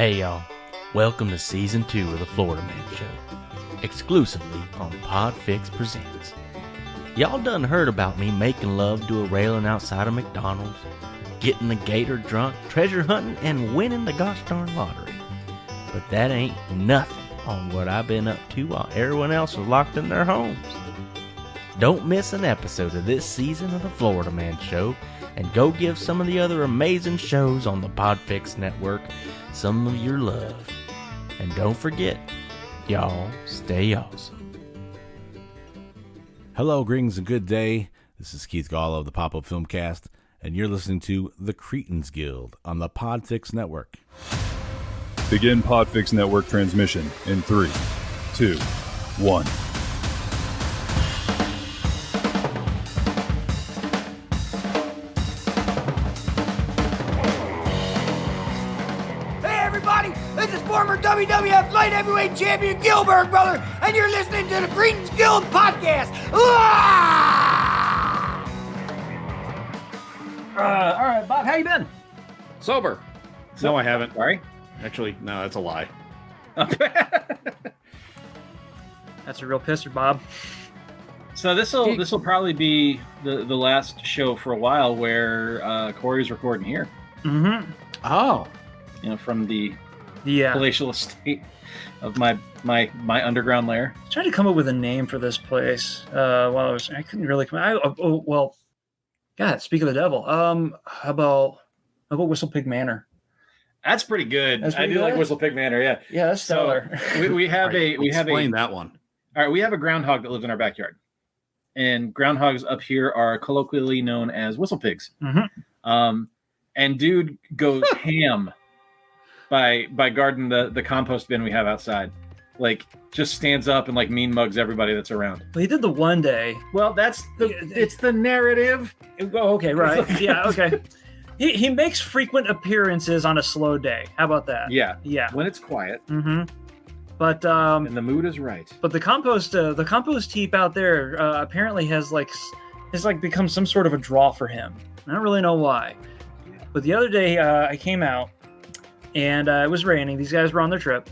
Hey y'all, welcome to Season 2 of the Florida Man Show, exclusively on PODFIX Presents. Y'all done heard about me making love to a railing outside of McDonald's, getting the gator drunk, treasure hunting, and winning the gosh darn lottery. But that ain't nothing on what I've been up to while everyone else was locked in their homes. Don't miss an episode of this season of the Florida Man Show, and go give some of the other amazing shows on the PODFIX network some of your love. And don't forget, y'all stay awesome. Hello, greetings, and good day. This is Keith Gall of the Pop-Up Filmcast, and you're listening to The Cretins Guild on the PODFIX network. Begin PODFIX network transmission in 3, 2, 1. This is former WWF Light Heavyweight Champion Gilbert, brother, and you're listening to the Cretins Guild podcast. All right, Bob, how you been? Sober. No, I haven't. Sorry. Actually, no, that's a lie. That's a real pisser, Bob. So this will probably be the last show for a while where Corey's recording here. Mm-hmm. Oh, from the palatial estate of my underground lair. I tried to come up with a name for this place. I couldn't really come. God, speak of the devil. How about Whistle Pig Manor? That's pretty good. I do like Whistle Pig Manor. Yeah, yeah, that's stellar. So we have explain that one. All right, we have a groundhog that lives in our backyard, and groundhogs up here are colloquially known as whistle pigs. Mm-hmm. And dude goes ham by guarding the compost bin we have outside. Like, just stands up and like mean mugs everybody that's around. Well, he did the one day. Well, it's the narrative. Oh, okay, right. Yeah, okay. He makes frequent appearances on a slow day. How about that? Yeah. Yeah. When it's quiet. Mm-hmm. But and the mood is right. But the compost heap out there apparently has become some sort of a draw for him. I don't really know why. But the other day I came out and it was raining. These guys were on their trip.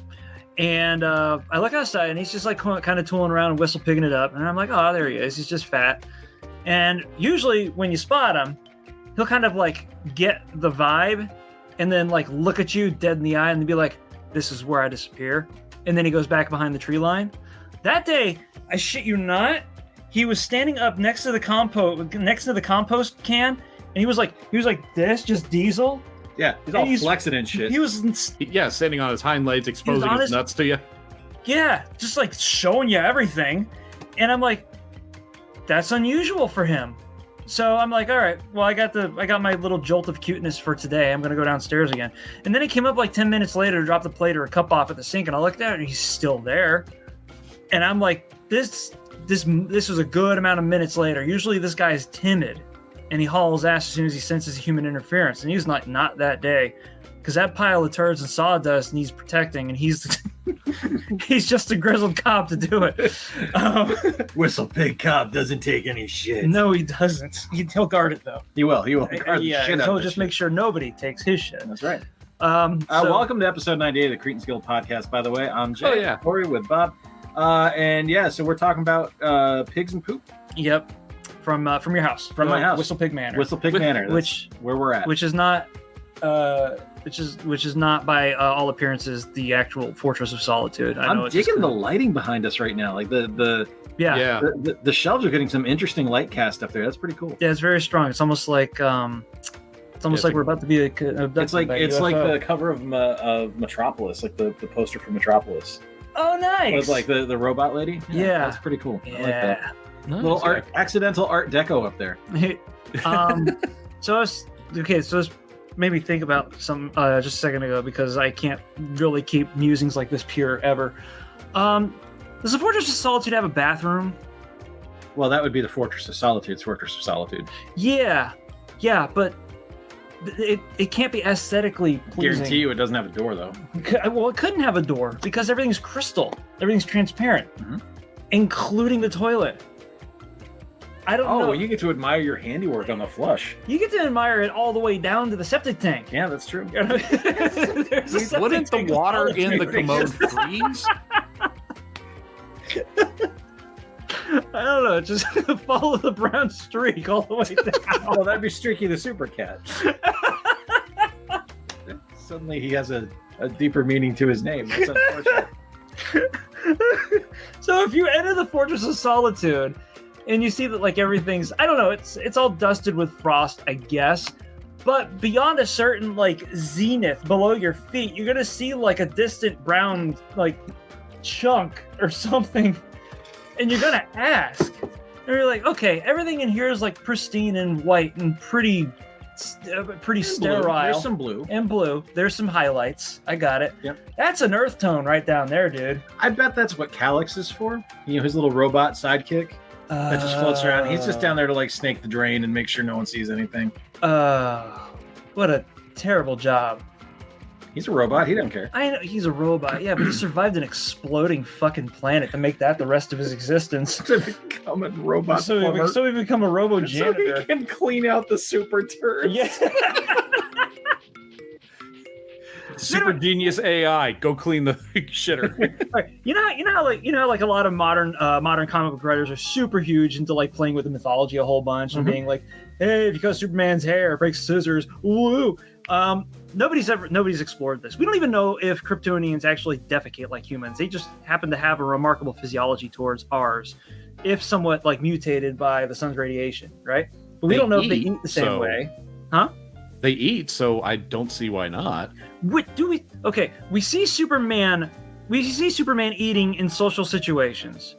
And I look outside and he's just like kind of tooling around and whistle pigging it up. And I'm like, oh, there he is. He's just fat. And usually when you spot him, he'll kind of like get the vibe and then like look at you dead in the eye and be like, this is where I disappear. And then he goes back behind the tree line. That day, I shit you not, he was standing up next to the compost can, and he was like this, just diesel. Yeah, he's all flexing and shit. He was standing on his hind legs, exposing his nuts to you. Yeah, just like showing you everything. And I'm like, that's unusual for him. So I'm like, all right, well, I got my little jolt of cuteness for today. I'm gonna go downstairs again. And then he came up like 10 minutes later to drop the plate or a cup off at the sink, and I looked at it and he's still there. And I'm like, this was a good amount of minutes later. Usually this guy is timid and he hauls ass as soon as he senses human interference. And he's not that day, because that pile of turds and sawdust needs protecting, and he's just a grizzled cop to do it. Whistle Pig Cop doesn't take any shit. No, he doesn't. He'll guard it though. He will. Guard yeah, the shit he'll just make sure nobody takes his shit. That's right. Welcome to episode 98 of the Cretins Guild podcast. By the way, I'm Jay. Corey with Bob, so we're talking about pigs and poop. Yep. From your house. From my house. Whistle Pig Manor. Whistle Pig Manor. That's where we're at. Which is not by all appearances the actual Fortress of Solitude. I'm digging the lighting behind us right now. Like the shelves are getting some interesting light cast up there. That's pretty cool. Yeah, it's very strong. It's almost like like we're about to be abducted. It's like the cover of Metropolis, like the poster for Metropolis. Oh, nice. With like the robot lady. Yeah, that's pretty cool. Yeah. I like that. Nice. Little accidental art deco up there. So this made me think about some just a second ago, because I can't really keep musings like this pure ever. Does the Fortress of Solitude have a bathroom? Well, that would be the Fortress of Solitude's Fortress of Solitude. Yeah, but it can't be aesthetically pleasing. Guarantee you it doesn't have a door, though. Well, it couldn't have a door because everything's crystal. Everything's transparent, including the toilet. I don't know. Oh, you get to admire your handiwork on the flush. You get to admire it all the way down to the septic tank. Yeah, that's true. There's a septic Wouldn't the tank water of in the solitude. commode freeze? I don't know. Just follow the brown streak all the way down. Oh, that'd be Streaky the Super Cat. Suddenly he has a deeper meaning to his name. That's unfortunate. So if you enter the Fortress of Solitude and you see that like everything's, I don't know, it's all dusted with frost, I guess. But beyond a certain like zenith below your feet, you're gonna see like a distant brown like chunk or something, and you're gonna ask. And you're like, okay, everything in here is like pristine and white and pretty sterile. There's some blue. And blue. There's some highlights. I got it. Yep. That's an earth tone right down there, dude. I bet that's what Calyx is for. You know, his little robot sidekick that just floats around. He's just down there to like snake the drain and make sure no one sees anything. What a terrible job. He's a robot. He doesn't care. I know he's a robot, yeah, but he survived an exploding fucking planet to make that the rest of his existence. To become a robot So plumber. he become a robo So janitor. he can clean out the super turds. Yeah. Super genius AI, go clean the shitter. You know, like a lot of modern comic book writers are super huge into like playing with the mythology a whole bunch and being like, hey, if you cut Superman's hair, break scissors, woo. Nobody's explored this. We don't even know if Kryptonians actually defecate like humans. They just happen to have a remarkable physiology towards ours, if somewhat like mutated by the sun's radiation, right? But we don't know if they eat the same way. Huh? They eat, so I don't see why not. Okay, we see Superman eating in social situations.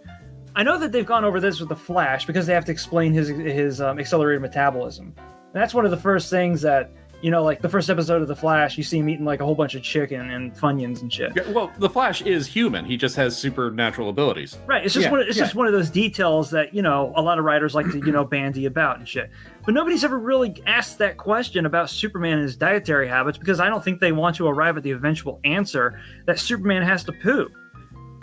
I know that they've gone over this with the Flash because they have to explain his accelerated metabolism. And that's one of the first things that, you know, like the first episode of the Flash, you see him eating like a whole bunch of chicken and Funyuns and shit. Yeah, well, the Flash is human. He just has supernatural abilities. Right. It's just just one of those details that, you know, a lot of writers like to, you know, bandy about and shit. But nobody's ever really asked that question about Superman and his dietary habits because I don't think they want to arrive at the eventual answer that Superman has to poo.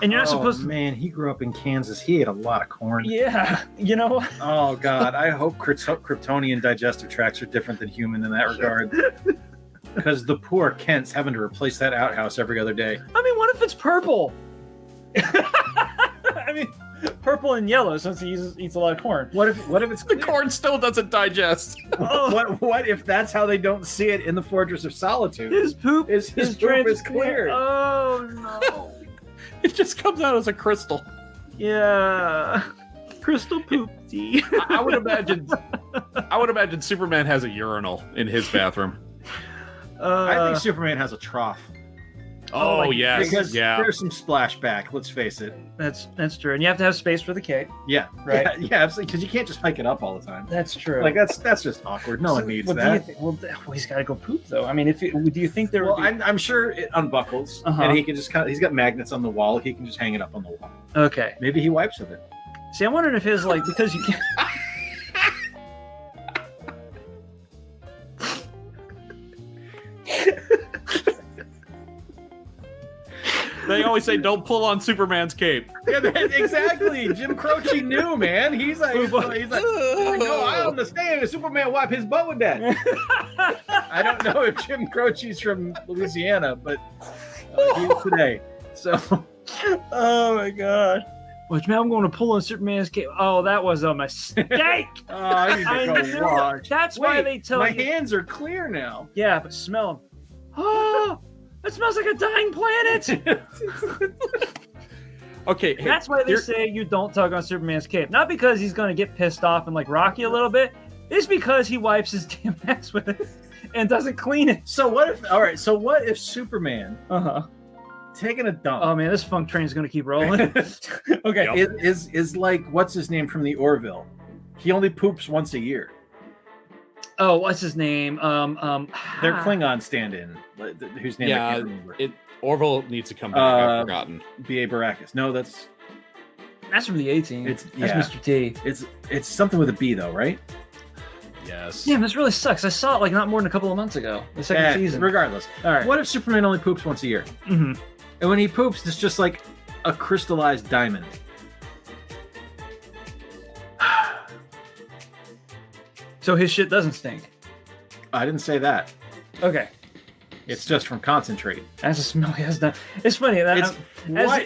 And you're not supposed to. Man, he grew up in Kansas. He ate a lot of corn. Yeah, you know. Oh God, I hope Kryptonian digestive tracts are different than human in that regard. Because the poor Kent's having to replace that outhouse every other day. I mean, what if it's purple? I mean, purple and yellow since he eats a lot of corn. What if it's The corn still doesn't digest. What if that's how they don't see it in the Fortress of Solitude? His poop His poop is clear. Oh no. It just comes out as a crystal. Yeah. Crystal poop tea. I would imagine Superman has a urinal in his bathroom. I think Superman has a trough. Oh, yes. Because Yeah. there's some splashback, let's face it. That's true. And you have to have space for the cape. Yeah. Right. Yeah, absolutely. Because you can't just hike it up all the time. That's true. Like that's just awkward. No one needs What do that. you think? Well, he's got to go poop though. I mean, do you think there Well, would be... I'm sure it unbuckles, and he can just he's got magnets on the wall. He can just hang it up on the wall. Okay. Maybe he wipes with it. See, I'm wondering if his like because you can't. They always say, don't pull on Superman's cape. Yeah, exactly. Jim Croce knew, man. He's like, no, I understand. If Superman wipe his butt with that. I don't know if Jim Croce's from Louisiana, but he is today. So, Oh my god. Which man, I'm going to pull on Superman's cape. Oh, that was a mistake. I need I to knew go wash. it. That's why they tell my you. hands are clear now. Yeah, but smell them. Oh, it smells like a dying planet. Okay. That's why they say you don't tug on Superman's cape. Not because he's going to get pissed off and like rock you a little bit. It's because he wipes his damn ass with it and doesn't clean it. So what if Superman taking a dump? Oh man, this funk train's going to keep rolling. Okay. Yep. Is like, what's his name from the Orville? He only poops once a year. Oh, what's his name? Their Klingon stand-in, whose name I can't remember. Orville needs to come back. I've forgotten. B.A. Baracus. No, that's from the 18. That's Mr. T. It's something with a B though, right? Yes. Damn, this really sucks. I saw it like not more than a couple of months ago. The second season. Regardless. All right. What if Superman only poops once a year? Mm-hmm. And when he poops, it's just like a crystallized diamond. So his shit doesn't stink. I didn't say that. Okay. It's just from concentrate. That's a smell he has done. It's funny. That What?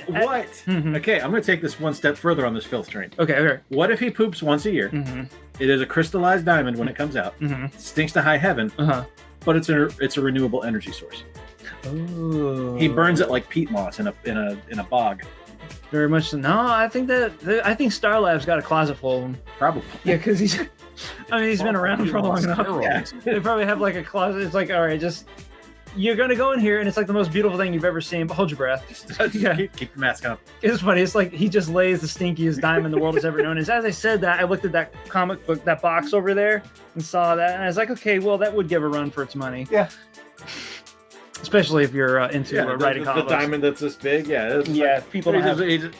Mhm. Okay, I'm going to take this one step further on this filth train. Okay. What if he poops once a year? Mm-hmm. It is a crystallized diamond when it comes out. Mm-hmm. Stinks to high heaven, Uh-huh. but it's a renewable energy source. Oh. He burns it like peat moss in a bog. Very much so. No, I think Star Lab's got a closet full of them. Probably. Yeah, because he's been around for long enough. Yeah. They probably have like a closet. It's like, all right, just you're gonna go in here, and it's like the most beautiful thing you've ever seen. But hold your breath. Just Yeah. keep the mask on. It's funny. It's like he just lays the stinkiest diamond the world has ever known. As I said that, I looked at that comic book, that box over there, and saw that, and I was like, okay, well, that would give a run for its money. Yeah. Especially if you're into writing the comics. diamond that's this big. Yeah. It's Yeah, like, people don't have. he just-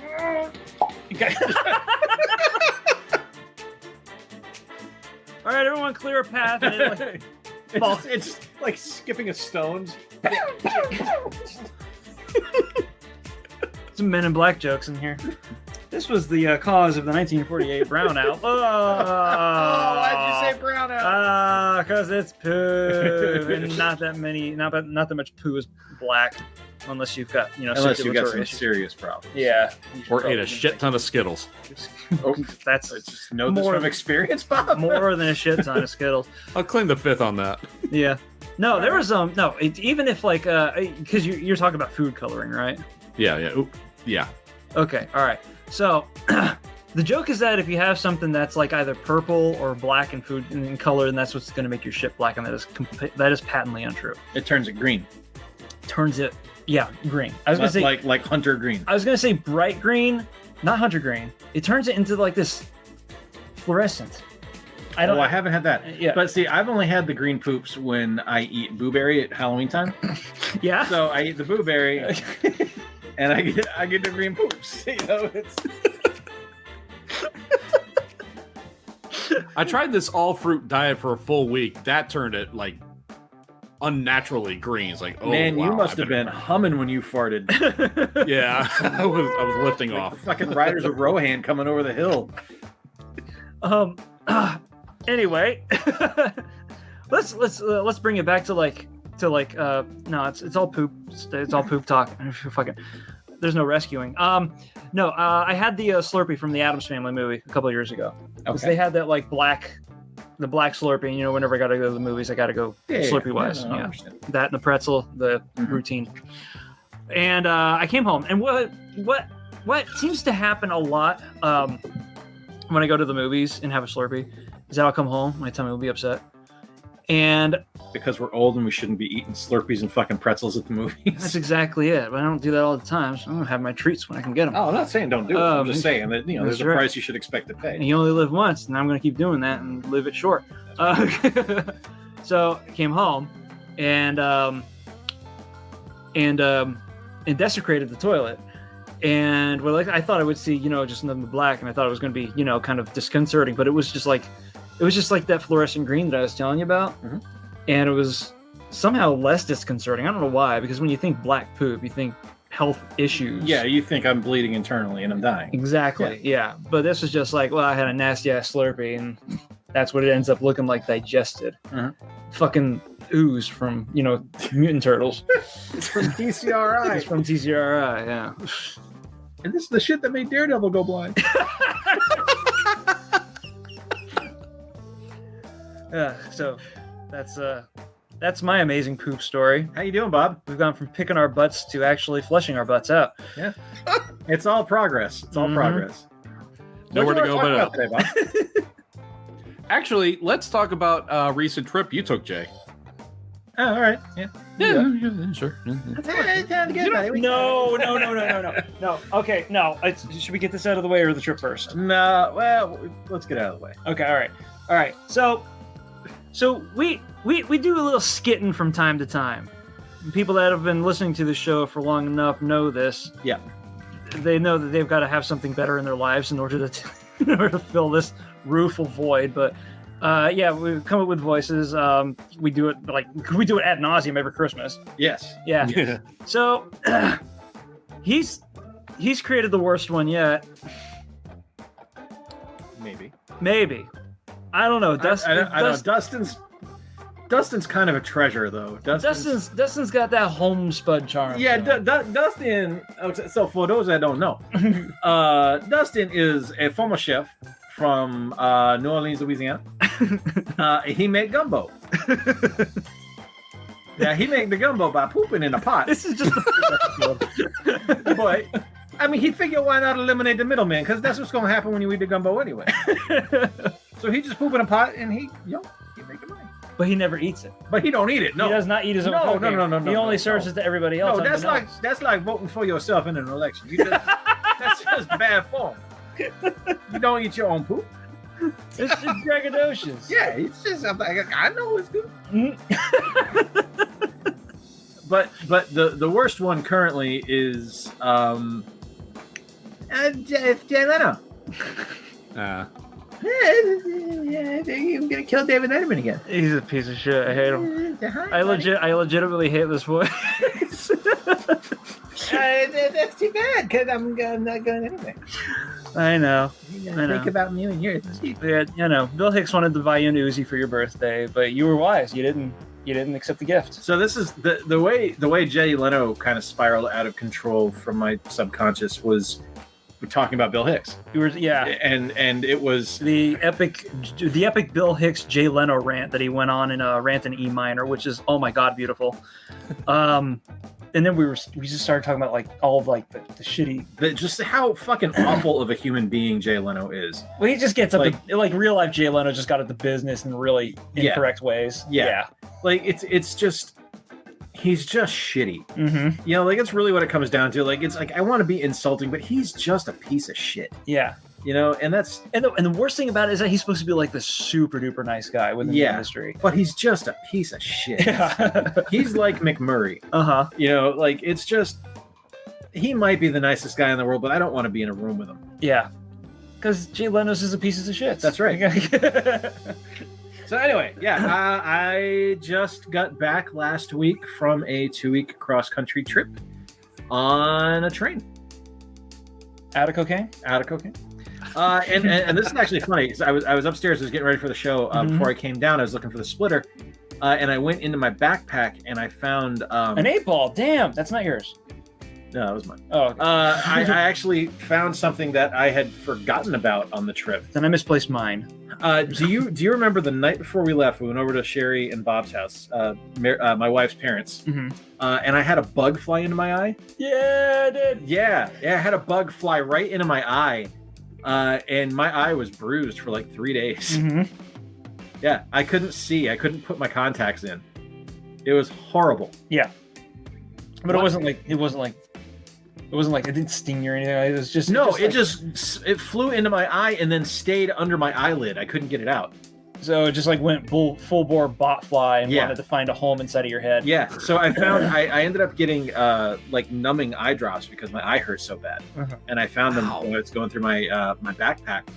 All right, everyone, clear a path. And it, like, it's just like skipping a stones. some Men in Black jokes in here. This was the cause of the 1948 brownout. Oh, why'd you say brown out? Because it's poo, and not that much poo is black, unless you've got Unless you've got circulatory some issues. serious problems. Yeah, Or ate a shit ton of Skittles. Oh, that's I just know this from experience, Bob. more than a shit ton of Skittles. I'll claim the fifth on that. Yeah. No, there was no. Even if like because you're talking about food coloring, right? Yeah. Ooh, yeah. Okay. All right. So the joke is that if you have something that's like either purple or black in food in color, then that's what's going to make your shit black, and that is patently untrue. It turns it green. Turns it, green. I was gonna say like hunter green. I was gonna say bright green, not hunter green. It turns it into like this fluorescent. I haven't had that. Yeah. But see, I've only had the green poops when I eat blueberry at Halloween time. Yeah. So I eat the blueberry, and I get the green poops. It's. I tried this all fruit diet for a full week. That turned it like unnaturally green. It's like, oh Man, wow, you must have been humming when you farted. Yeah, I was lifting off. Fucking Riders of Rohan coming over the hill. Anyway, let's bring it back to no, it's all poop. It's all poop talk. Fucking, there's no rescuing. No, I had the Slurpee from the Addams Family movie a couple of years ago. Because they had that like the black Slurpee. And, whenever I got to go to the movies, I got to go Slurpee wise. I Yeah, understand. that and the pretzel, the routine. And I came home, and what seems to happen a lot when I go to the movies and have a Slurpee is that I'll come home, my tummy will be upset, and Because we're old and we shouldn't be eating Slurpees and fucking pretzels at the movies. that's exactly it. But I don't do that all the time, so I'm gonna have my treats when I can get them. Oh, I'm not saying don't do it. I'm just saying that there's that's a right. price you should expect to pay. And you only live once, and I'm going to keep doing that and live it short. So I came home and desecrated the toilet. And I thought I would see, just nothing but black, and I thought it was going to be, kind of disconcerting. But it was just like that fluorescent green that I was telling you about, and it was somehow less disconcerting. I don't know why, because when you think black poop, you think health issues. Yeah, you think I'm bleeding internally and I'm dying. Exactly. Yeah. But this was just like, well, I had a nasty ass Slurpee, and that's what it ends up looking like, digested. Fucking ooze from, Mutant Turtles. It's from TCRI. It's from TCRI, yeah. And this is the shit that made Daredevil go blind. Yeah. So that's my amazing poop story. How you doing, Bob? We've gone from picking our butts to actually flushing our butts out. Yeah. It's all progress. It's all progress. Nowhere to go What but do you up. wanna talk about today, Bob? Actually, let's talk about a recent trip you took, Jay. Oh, all right. Yeah. Yeah, sure. No. Okay, no. Should we get this out of the way or the trip first? No. Well, let's get out of the way. Okay, all right. So we do a little skitting from time to time. People that have been listening to the show for long enough know this. Yeah. They know that they've got to have something better in their lives in order to fill this rueful void. But we come up with voices. We do it ad nauseum every Christmas. Yes. Yeah. So he's created the worst one yet. Maybe. Maybe. I don't know. I know Dustin's kind of a treasure, though. Dustin's got that homespun charm. Yeah, Dustin. So for those that don't know, Dustin is a former chef from New Orleans, Louisiana. He made gumbo. Yeah, he made the gumbo by pooping in a pot. This is just the But I mean, he figured why not eliminate the middleman, because that's what's going to happen when you eat the gumbo anyway. So he just poop in a pot and he make the money. But he never eats it. But he don't eat it. No, he does not eat his own. No. He only serves it to everybody else. No, that's like voting for yourself in an election. That's just bad form. You don't eat your own poop. It's just braggadocious. Yeah, it's just I know it's good. But the worst one currently is Jay Leno. You're gonna kill David Letterman again. He's a piece of shit. I hate him. I legitimately hate this voice. That's too bad, because I'm not going anyway. I know. Think about me and yours. Yeah, Bill Hicks wanted to buy you an Uzi for your birthday, but you were wise. You didn't accept the gift. So this is the way Jay Leno kind of spiraled out of control from my subconscious was we're talking about Bill Hicks. And it was the epic Bill Hicks Jay Leno rant that he went on in a rant in E minor, which is oh my god beautiful. And then we just started talking about like all of like the shitty, just how fucking awful of a human being Jay Leno is. Well, he just gets up like real life Jay Leno just got at the business in really incorrect ways. Yeah. Like it's just he's just shitty. Mm-hmm. Like it's really what it comes down to. Like it's like I want to be insulting, but he's just a piece of shit. Yeah. And that's and the worst thing about it is that he's supposed to be like the super duper nice guy within the industry, but he's just a piece of shit. He's like McMurray. Like it's just he might be the nicest guy in the world, but I don't want to be in a room with him. Yeah, because Jay Leno's is a piece of shit. That's right. So anyway, I just got back last week from a 2-week cross-country trip on a train. Out of cocaine. And this is actually funny because I was upstairs, I was getting ready for the show. Before I came down, I was looking for the splitter, and I went into my backpack and I found an 8-ball. Damn, that's not yours. No, that was mine. Oh, okay. I actually found something that I had forgotten about on the trip. Then I misplaced mine. Do you remember the night before we left? We went over to Sherry and Bob's house, my wife's parents, and I had a bug fly into my eye. Yeah, I did. Yeah, I had a bug fly right into my eye. And my eye was bruised for like 3 days. Yeah, I couldn't see. I couldn't put my contacts in. It was horrible. Yeah, but it wasn't like it didn't sting you or anything. It was just it flew into my eye and then stayed under my eyelid. I couldn't get it out. So it just like went full bore bot fly and wanted to find a home inside of your head. Yeah. So I found I ended up getting like numbing eye drops because my eye hurt so bad, and I found them when I was going through my my backpack.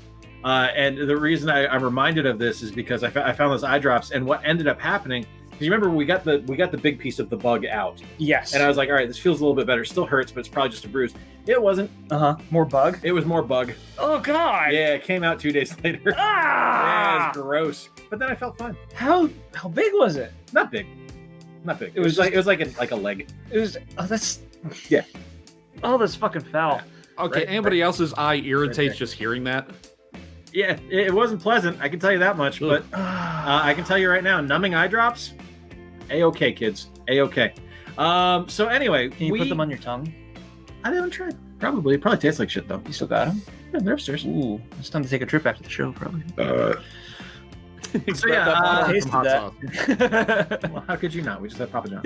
And the reason I'm reminded of this is because I found those eye drops, and what ended up happening. Because you remember we got the big piece of the bug out. Yes. And I was like, all right, this feels a little bit better. Still hurts, but it's probably just a bruise. It wasn't. More bug? It was more bug. Oh god. Yeah, it came out 2 days later. Yeah, it was gross. But then I felt fine. How big was it? Not big. It was like a leg. It was that's yeah. Oh, that's fucking foul. Okay, anybody else's eye irritates just hearing that? Yeah, it wasn't pleasant. I can tell you that much. But I can tell you right now, numbing eye drops, A-okay, kids. A-okay. So anyway, can you put them on your tongue? I haven't tried. Probably. It probably tastes like shit though. You still got them? Yeah, they're upstairs. Ooh, it's time to take a trip after the show, probably. So yeah, I tasted that. Well, how could you not? We just had Papa John.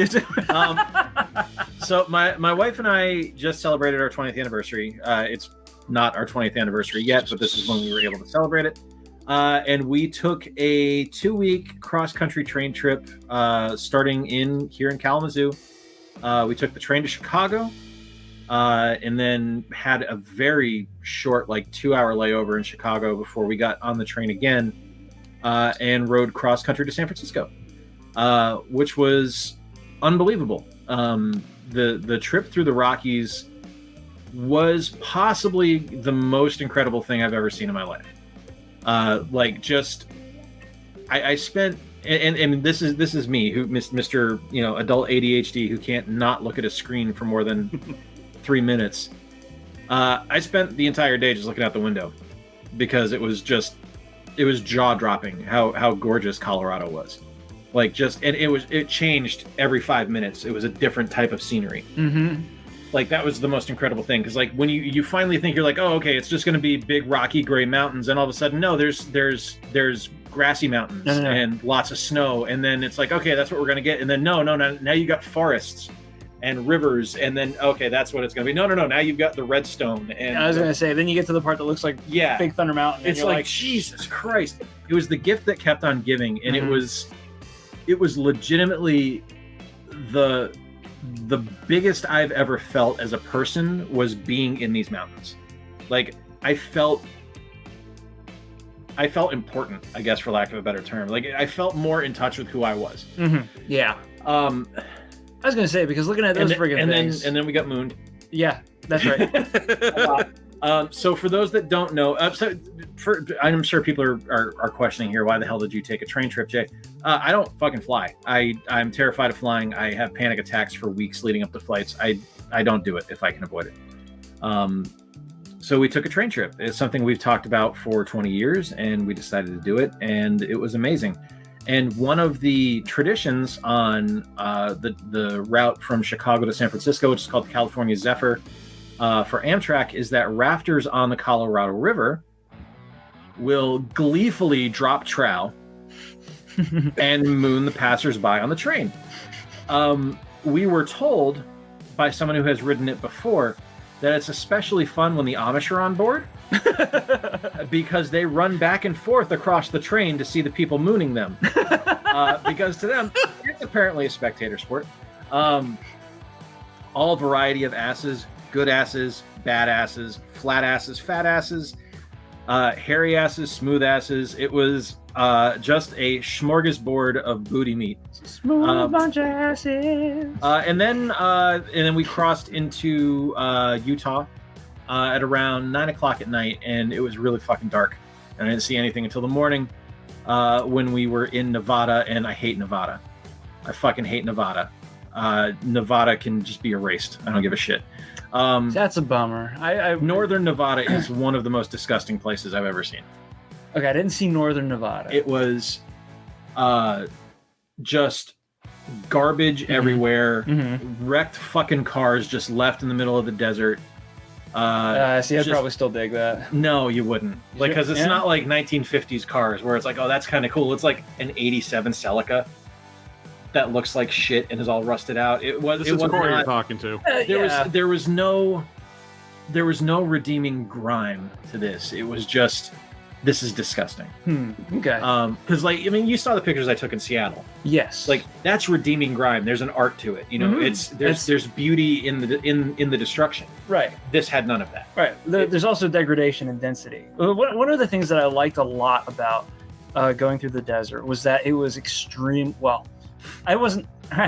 So my wife and I just celebrated our 20th anniversary. It's not our 20th anniversary yet, but this is when we were able to celebrate it. And we took a 2-week cross-country train trip starting here in Kalamazoo. We took the train to Chicago and then had a very short, like 2-hour layover in Chicago before we got on the train again and rode cross-country to San Francisco, which was unbelievable. The trip through the Rockies was possibly the most incredible thing I've ever seen in my life. Like just I spent, and this is me, who Mr. Adult ADHD who can't not look at a screen for more than 3 minutes. I spent the entire day just looking out the window because it was jaw dropping how gorgeous Colorado was. Like it changed every 5 minutes. It was a different type of scenery. Mm-hmm. Like that was the most incredible thing, because like when you finally think you're like, oh, okay, it's just going to be big rocky gray mountains, and all of a sudden no, there's grassy mountains and lots of snow, and then it's like, okay, that's what we're going to get, and then no, now you got forests and rivers, and then okay, that's what it's going to be. No, now you've got the redstone. And I was going to say, then you get to the part that looks like Big Thunder Mountain. It's like Jesus Christ. It was the gift that kept on giving, and it was legitimately the biggest I've ever felt as a person was being in these mountains. Like I felt important, I guess, for lack of a better term. Like I felt more in touch with who I was. Mm-hmm. Yeah. I was gonna say, because looking at those friggin' things, and then we got mooned. Yeah, that's right. So for those that don't know, I'm sure people are questioning here, why the hell did you take a train trip, Jay? I don't fucking fly. I'm terrified of flying. I have panic attacks for weeks leading up to flights. I don't do it if I can avoid it. So we took a train trip. It's something we've talked about for 20 years, and we decided to do it, and it was amazing. And one of the traditions on the route from Chicago to San Francisco, which is called the California Zephyr, for Amtrak, is that rafters on the Colorado River will gleefully drop trow and moon the passersby on the train. We were told by someone who has ridden it before that it's especially fun when the Amish are on board because they run back and forth across the train to see the people mooning them. Because to them, it's apparently a spectator sport. All variety of asses, good asses, bad asses, flat asses, fat asses, hairy asses, smooth asses. It was just a smorgasbord of booty meat. Smooth bunch of asses. And then we crossed into Utah at around 9 o'clock at night, and it was really fucking dark. And I didn't see anything until the morning when we were in Nevada, and I hate Nevada. I fucking hate Nevada. Nevada can just be erased. I don't give a shit. That's a bummer. Northern Nevada is one of the most disgusting places I've ever seen. Okay, I didn't see Northern Nevada. It was just garbage everywhere, wrecked fucking cars just left in the middle of the desert. See, I'd probably still dig that. No, you wouldn't. Like, because it's not like 1950s cars where it's like, oh, that's kind of cool. It's like an 87 Celica that looks like shit and is all rusted out. It was. This it is was Corey not, you're talking to. There was no redeeming grime to this. It was just, this is disgusting. Okay. Because you saw the pictures I took in Seattle. Yes. Like, that's redeeming grime. There's an art to it. There's beauty in the destruction. Right. This had none of that. Right. There's also degradation and density. One of the things that I liked a lot about going through the desert was that it was extreme. Well, I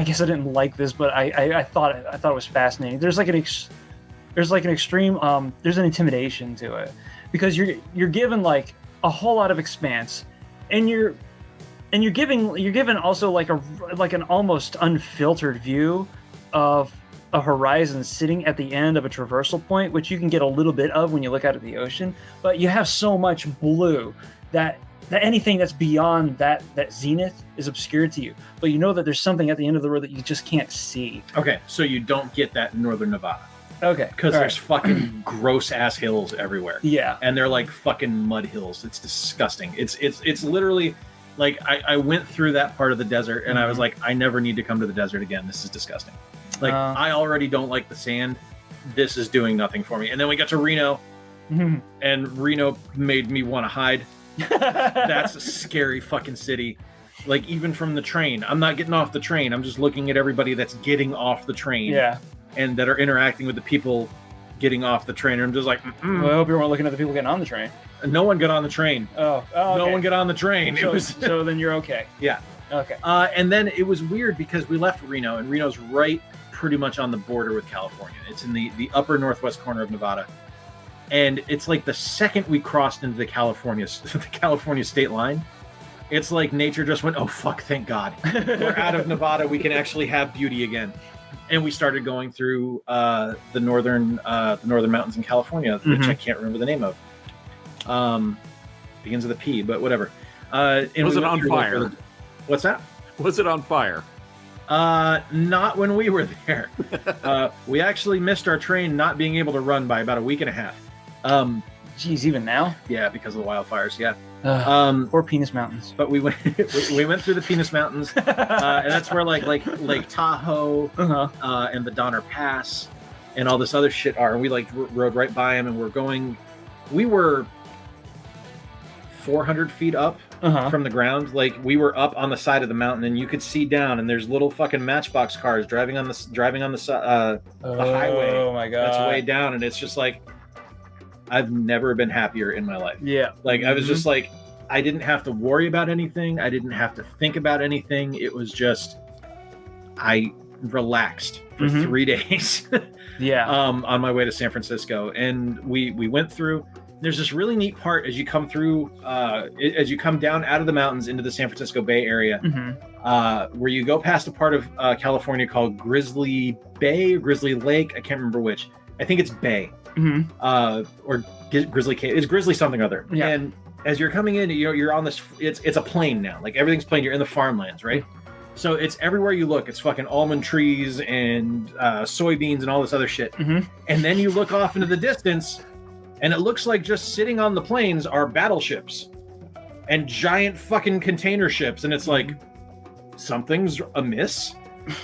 guess I didn't like this, but I thought it was fascinating. There's an extreme. There's an intimidation to it, because you're given like a whole lot of expanse, and you're given also like an almost unfiltered view of a horizon sitting at the end of a traversal point, which you can get a little bit of when you look out at the ocean, but you have so much blue that anything that's beyond that zenith is obscured to you, but you know that there's something at the end of the road that you just can't see. Okay, so you don't get that in Northern Nevada. Okay. Because there's fucking gross ass hills everywhere. Yeah. And they're like fucking mud hills. It's disgusting. It's literally like I went through that part of the desert and I was like, I never need to come to the desert again. This is disgusting. Like, I already don't like the sand. This is doing nothing for me. And then we got to Reno, and Reno made me want to hide. That's a scary fucking city. Like, even from the train, I'm not getting off the train. I'm just looking at everybody that's getting off the train. Yeah. And that are interacting with the people getting off the train. And I'm just like, Well, I hope you weren't looking at the people getting on the train. No one got on the train. Oh, okay. No one got on the train. So then you're okay. Yeah. Okay. And then it was weird because we left Reno, and Reno's right pretty much on the border with California. It's in the upper northwest corner of Nevada. And it's like the second we crossed into the California state line, It's like nature just went, oh fuck, thank God, we're out of Nevada. We can actually have beauty again. And we started going through the northern mountains in California, which I can't remember the name of. Begins with a P, but whatever. And Was we it went on through fire? What's that? Was it on fire? Not when we were there. We actually missed our train not being able to run by about a week and a half. Jeez, even now? Yeah, because of the wildfires. Yeah. Poor Penis Mountains. But we went we went through the Penis Mountains, and that's where like Lake Tahoe and the Donner Pass and all this other shit are. And we like rode right by them, and we were 400 feet up from the ground. Like we were up on the side of the mountain, and you could see down. And there's little fucking Matchbox cars driving on the highway. Oh my God, that's way down, and it's just like. I've never been happier in my life. Yeah. Like I was just like, I didn't have to worry about anything. I didn't have to think about anything. It was just, I relaxed for 3 days. Yeah. On my way to San Francisco. And we went through, there's this really neat part as you come through, as you come down out of the mountains into the San Francisco Bay Area, where you go past a part of California called Grizzly Bay or Grizzly Lake. I can't remember which. I think it's Bay. Or Grizzly Cave. It's Grizzly something or other. Yeah. And as you're coming in, you're on this. It's a plain now. Like everything's plain. You're in the farmlands, right? So it's everywhere you look. It's fucking almond trees and soybeans and all this other shit. And then you look off into the distance, and it looks like just sitting on the plains are battleships and giant fucking container ships. And it's like something's amiss.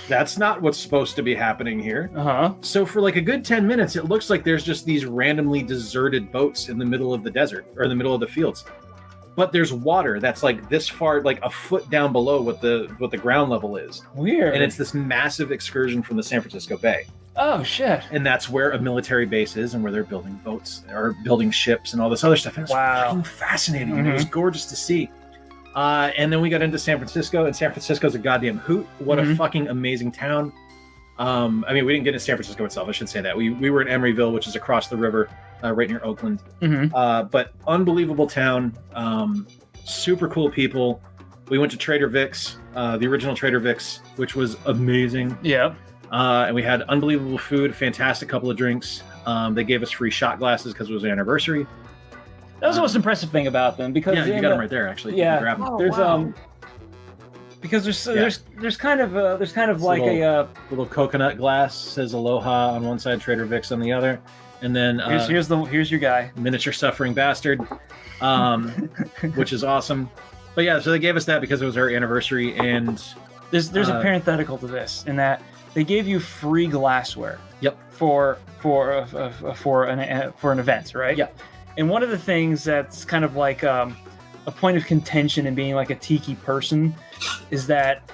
That's not what's supposed to be happening here. So for like a good 10 minutes, it looks like there's just these randomly deserted boats in the middle of the desert or in the middle of the fields. But there's water that's like this far, like a foot down below what the ground level is. Weird. And it's this massive excursion from the San Francisco Bay. Oh shit. And that's where a military base is and where they're building boats or building ships and all this other stuff. And it's fucking fascinating. And it was gorgeous to see. And then we got into San Francisco, and San Francisco's a goddamn hoot. What a fucking amazing town. I mean, we didn't get into San Francisco itself, I should say that. We were in Emeryville, which is across the river, right near Oakland. But unbelievable town, super cool people. We went to Trader Vic's, the original Trader Vic's, which was amazing. Yeah. And we had unbelievable food, fantastic couple of drinks. They gave us free shot glasses because it was an anniversary. That was the most impressive thing about them because you got them right there actually. Yeah, grab them. there's because there's kind of like a little coconut glass says Aloha on one side, Trader Vic's on the other, and then here's your guy, miniature suffering bastard, which is awesome. But yeah, so they gave us that because it was our anniversary, and there's a parenthetical to this in that they gave you free glassware. Yep. For an event, right? Yeah. And one of the things that's kind of like a point of contention in being like a tiki person is that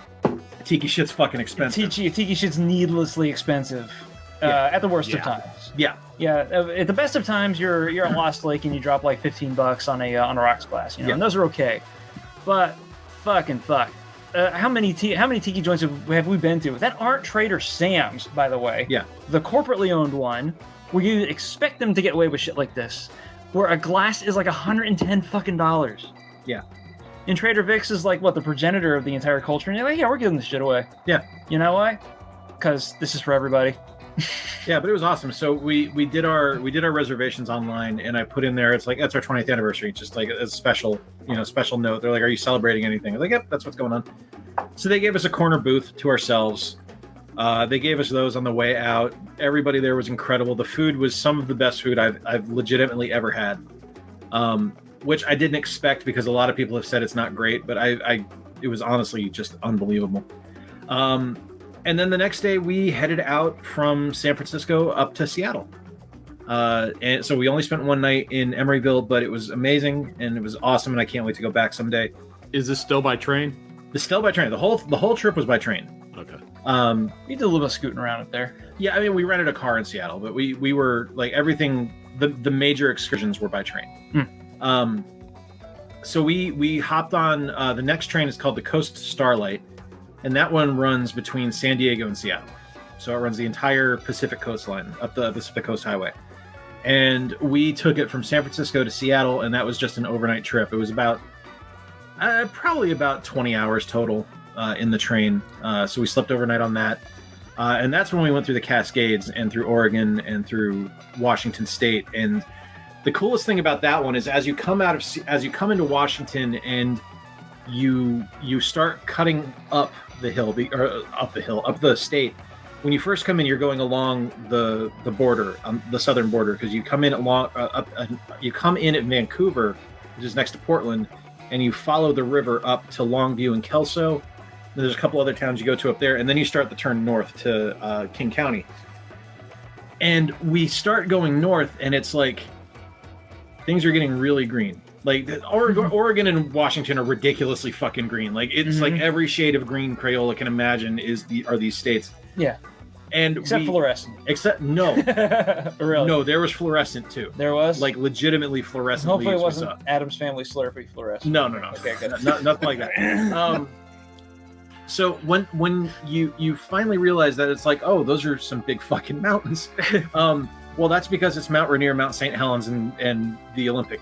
tiki shit's fucking expensive. Tiki shit's needlessly expensive at the worst of times. Yeah. Yeah. At the best of times, you're at Lost Lake and you drop like $15 on a rocks glass, you know, and those are okay. But fuck. How many tiki joints have we been to that aren't Trader Sam's, by the way? Yeah. The corporately owned one, where you expect them to get away with shit like this, where a glass is like $110 fucking dollars. Yeah. And Trader Vic's is like what, the progenitor of the entire culture, and they're like, yeah, we're giving this shit away. Yeah. You know why? Because this is for everybody. Yeah, but it was awesome. So we did our reservations online, and I put in there, it's like, that's our 20th anniversary. It's just like a special note. They're like, are you celebrating anything? I was like, yep, that's what's going on. So they gave us a corner booth to ourselves. They gave us those on the way out. Everybody there was incredible. The food was some of the best food I've legitimately ever had, which I didn't expect because a lot of people have said it's not great, but it was honestly just unbelievable. And then the next day we headed out from San Francisco up to Seattle. And so we only spent one night in Emeryville, but it was amazing and it was awesome, and I can't wait to go back someday. Is this still by train? It's still by train. The whole trip was by train. Okay. You did a little bit of scooting around up there. Yeah, I mean, we rented a car in Seattle, but we were like everything. The major excursions were by train. So we hopped on the next train is called the Coast Starlight, and that one runs between San Diego and Seattle. So it runs the entire Pacific coastline up the Pacific Coast Highway. And we took it from San Francisco to Seattle, and that was just an overnight trip. It was about, Probably about 20 hours total in the train. So we slept overnight on that. And that's when we went through the Cascades and through Oregon and through Washington State. And the coolest thing about that one is as you come into Washington and you start cutting up the state. When you first come in, you're going along the border, the southern border, because you come in you come in at Vancouver, which is next to Portland, and you follow the river up to Longview and Kelso. There's a couple other towns you go to up there, and then you start the turn north to King County. And we start going north, and it's like things are getting really green. Like Oregon and Washington are ridiculously fucking green. Like it's like every shade of green Crayola can imagine are these states. Yeah. And except fluorescent. No. Really? No, there was fluorescent too. There was? Like legitimately fluorescent. Hopefully it leaves wasn't Adam's Family Slurpee fluorescent. No. Okay, good. Nothing like that. So when you finally realize that it's like, oh, those are some big fucking mountains. Well, that's because it's Mount Rainier, Mount St. Helens, and the Olympic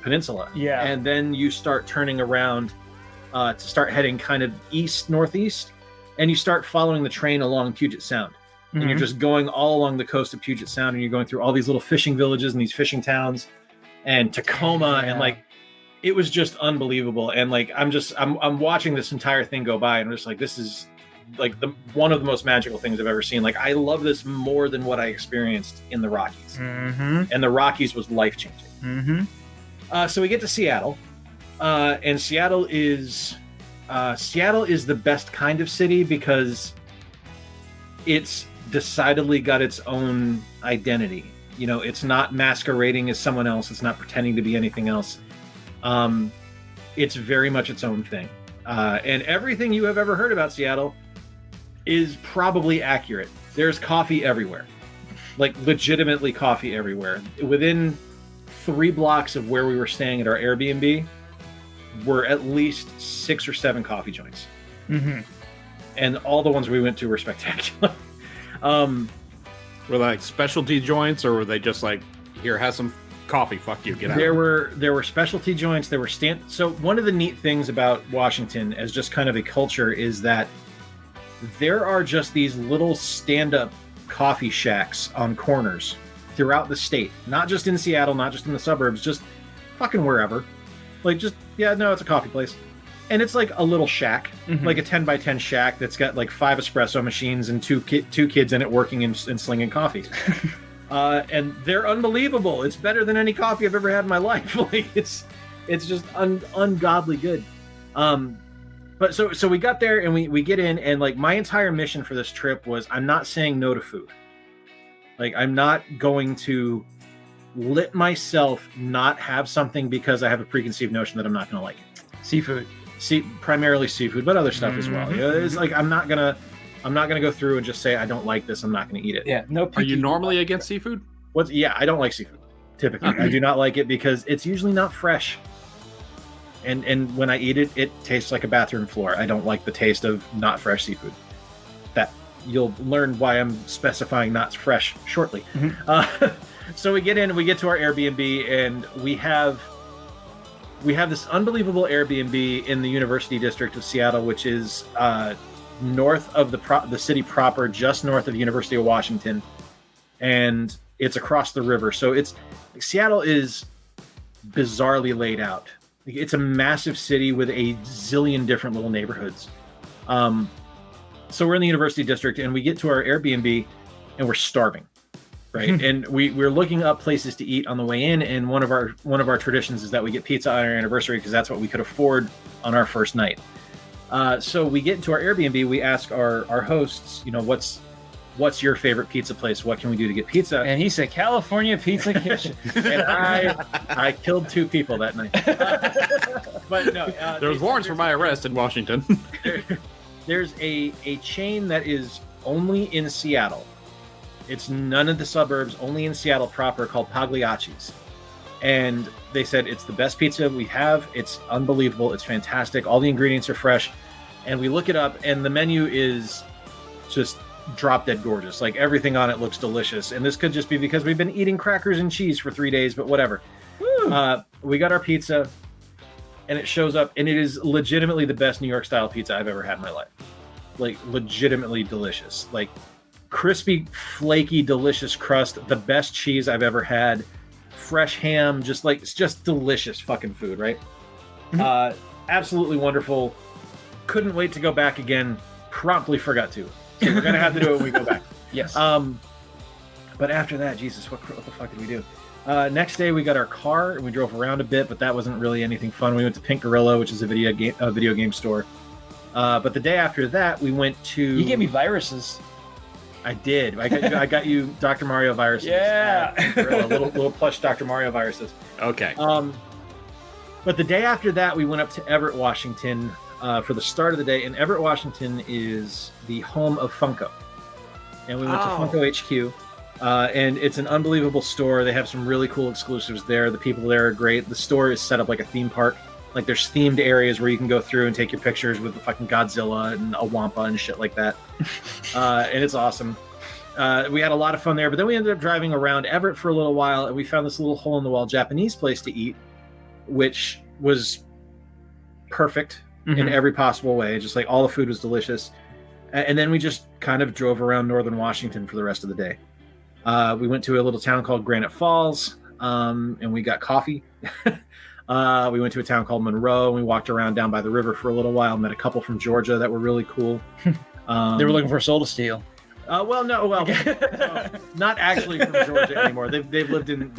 Peninsula. Yeah. And then you start turning around to start heading kind of northeast, and you start following the train along Puget Sound. And you're just going all along the coast of Puget Sound, and you're going through all these little fishing villages and these fishing towns and Tacoma. And like, it was just unbelievable. And like, I'm watching this entire thing go by, and I'm just like, this is like one of the most magical things I've ever seen. Like, I love this more than what I experienced in the Rockies. And the Rockies was life-changing. So we get to Seattle, and Seattle is the best kind of city because it's decidedly got its own identity. You know, it's not masquerading as someone else. It's not pretending to be anything else. It's very much its own thing. And everything you have ever heard about Seattle is probably accurate. There's coffee everywhere. Like, legitimately coffee everywhere. Within 3 blocks of where we were staying at our Airbnb were at least 6 or 7 coffee joints. And all the ones we went to were spectacular. Were they like specialty joints, or were they just like, here, have some coffee, fuck you, get out? There were specialty joints. There were So one of the neat things about Washington as just kind of a culture is that there are just these little stand-up coffee shacks on corners throughout the state. Not just in Seattle, not just in the suburbs, just fucking wherever. Like, just, it's a coffee place. And it's like a little shack, like a 10 by 10 shack that's got like 5 espresso machines and two kids in it working and slinging coffee. And they're unbelievable. It's better than any coffee I've ever had in my life. Like, it's just ungodly good. But so we got there and we get in, and like my entire mission for this trip was, I'm not saying no to food. Like, I'm not going to let myself not have something because I have a preconceived notion that I'm not going to like it. Seafood. Primarily seafood, but other stuff as well. It's like I'm not gonna go through and just say I don't like this. I'm not gonna eat it. Yeah, no. Are you normally against seafood? I don't like seafood. Typically, I do not like it because it's usually not fresh. And when I eat it, it tastes like a bathroom floor. I don't like the taste of not fresh seafood. That you'll learn why I'm specifying not fresh shortly. So we get to our Airbnb, and we have this unbelievable Airbnb in the University District of Seattle, which is north of the city proper, just north of University of Washington, and it's across the river. So Seattle is bizarrely laid out. It's a massive city with a zillion different little neighborhoods. So we're in the University District, and we get to our Airbnb, and we're starving. Right. And we're looking up places to eat on the way in. And one of our traditions is that we get pizza on our anniversary because that's what we could afford on our first night. So we get into our Airbnb. We ask our hosts, what's your favorite pizza place? What can we do to get pizza? And he said, California Pizza Kitchen. And I killed 2 people that night. But no, there was warrants for my arrest in Washington. There's a chain that is only in Seattle. It's none of the suburbs, only in Seattle proper, called Pagliacci's. And they said it's the best pizza we have. It's unbelievable. It's fantastic. All the ingredients are fresh. And we look it up, and the menu is just drop dead gorgeous. Like, everything on it looks delicious. And this could just be because we've been eating crackers and cheese for 3 days, but whatever. We got our pizza. and it shows up, and it is legitimately the best New York style pizza I've ever had in my life. Like, legitimately delicious. Like, crispy, flaky, delicious crust, the best cheese I've ever had, fresh ham, just like, it's just delicious fucking food, right? Absolutely wonderful. Couldn't wait to go back again. Promptly forgot to. So we're gonna have to do it when we go back. Yes. But after that, Jesus, what the fuck did we do? Next day, we got our car and we drove around a bit, but that wasn't really anything fun. We went to Pink Gorilla, which is a video game store. But the day after that, we went to. You gave me viruses. I did. I got you Dr. Mario viruses. Yeah. Little plush Dr. Mario viruses. Okay. But the day after that, we went up to Everett, Washington, for the start of the day. And Everett, Washington is the home of Funko. And we went to Funko HQ. And it's an unbelievable store. They have some really cool exclusives there. The people there are great. The store is set up like a theme park. Like, there's themed areas where you can go through and take your pictures with the fucking Godzilla and a Wampa and shit like that. And it's awesome. We had a lot of fun there, but then we ended up driving around Everett for a little while, and we found this little hole-in-the-wall Japanese place to eat, which was perfect in every possible way. Just like, all the food was delicious. And then we just kind of drove around northern Washington for the rest of the day. We went to a little town called Granite Falls, and we got coffee. We went to a town called Monroe, and we walked around down by the river for a little while, met a couple from Georgia that were really cool. They were looking for a soul to steal. No, not actually from Georgia anymore. They've lived in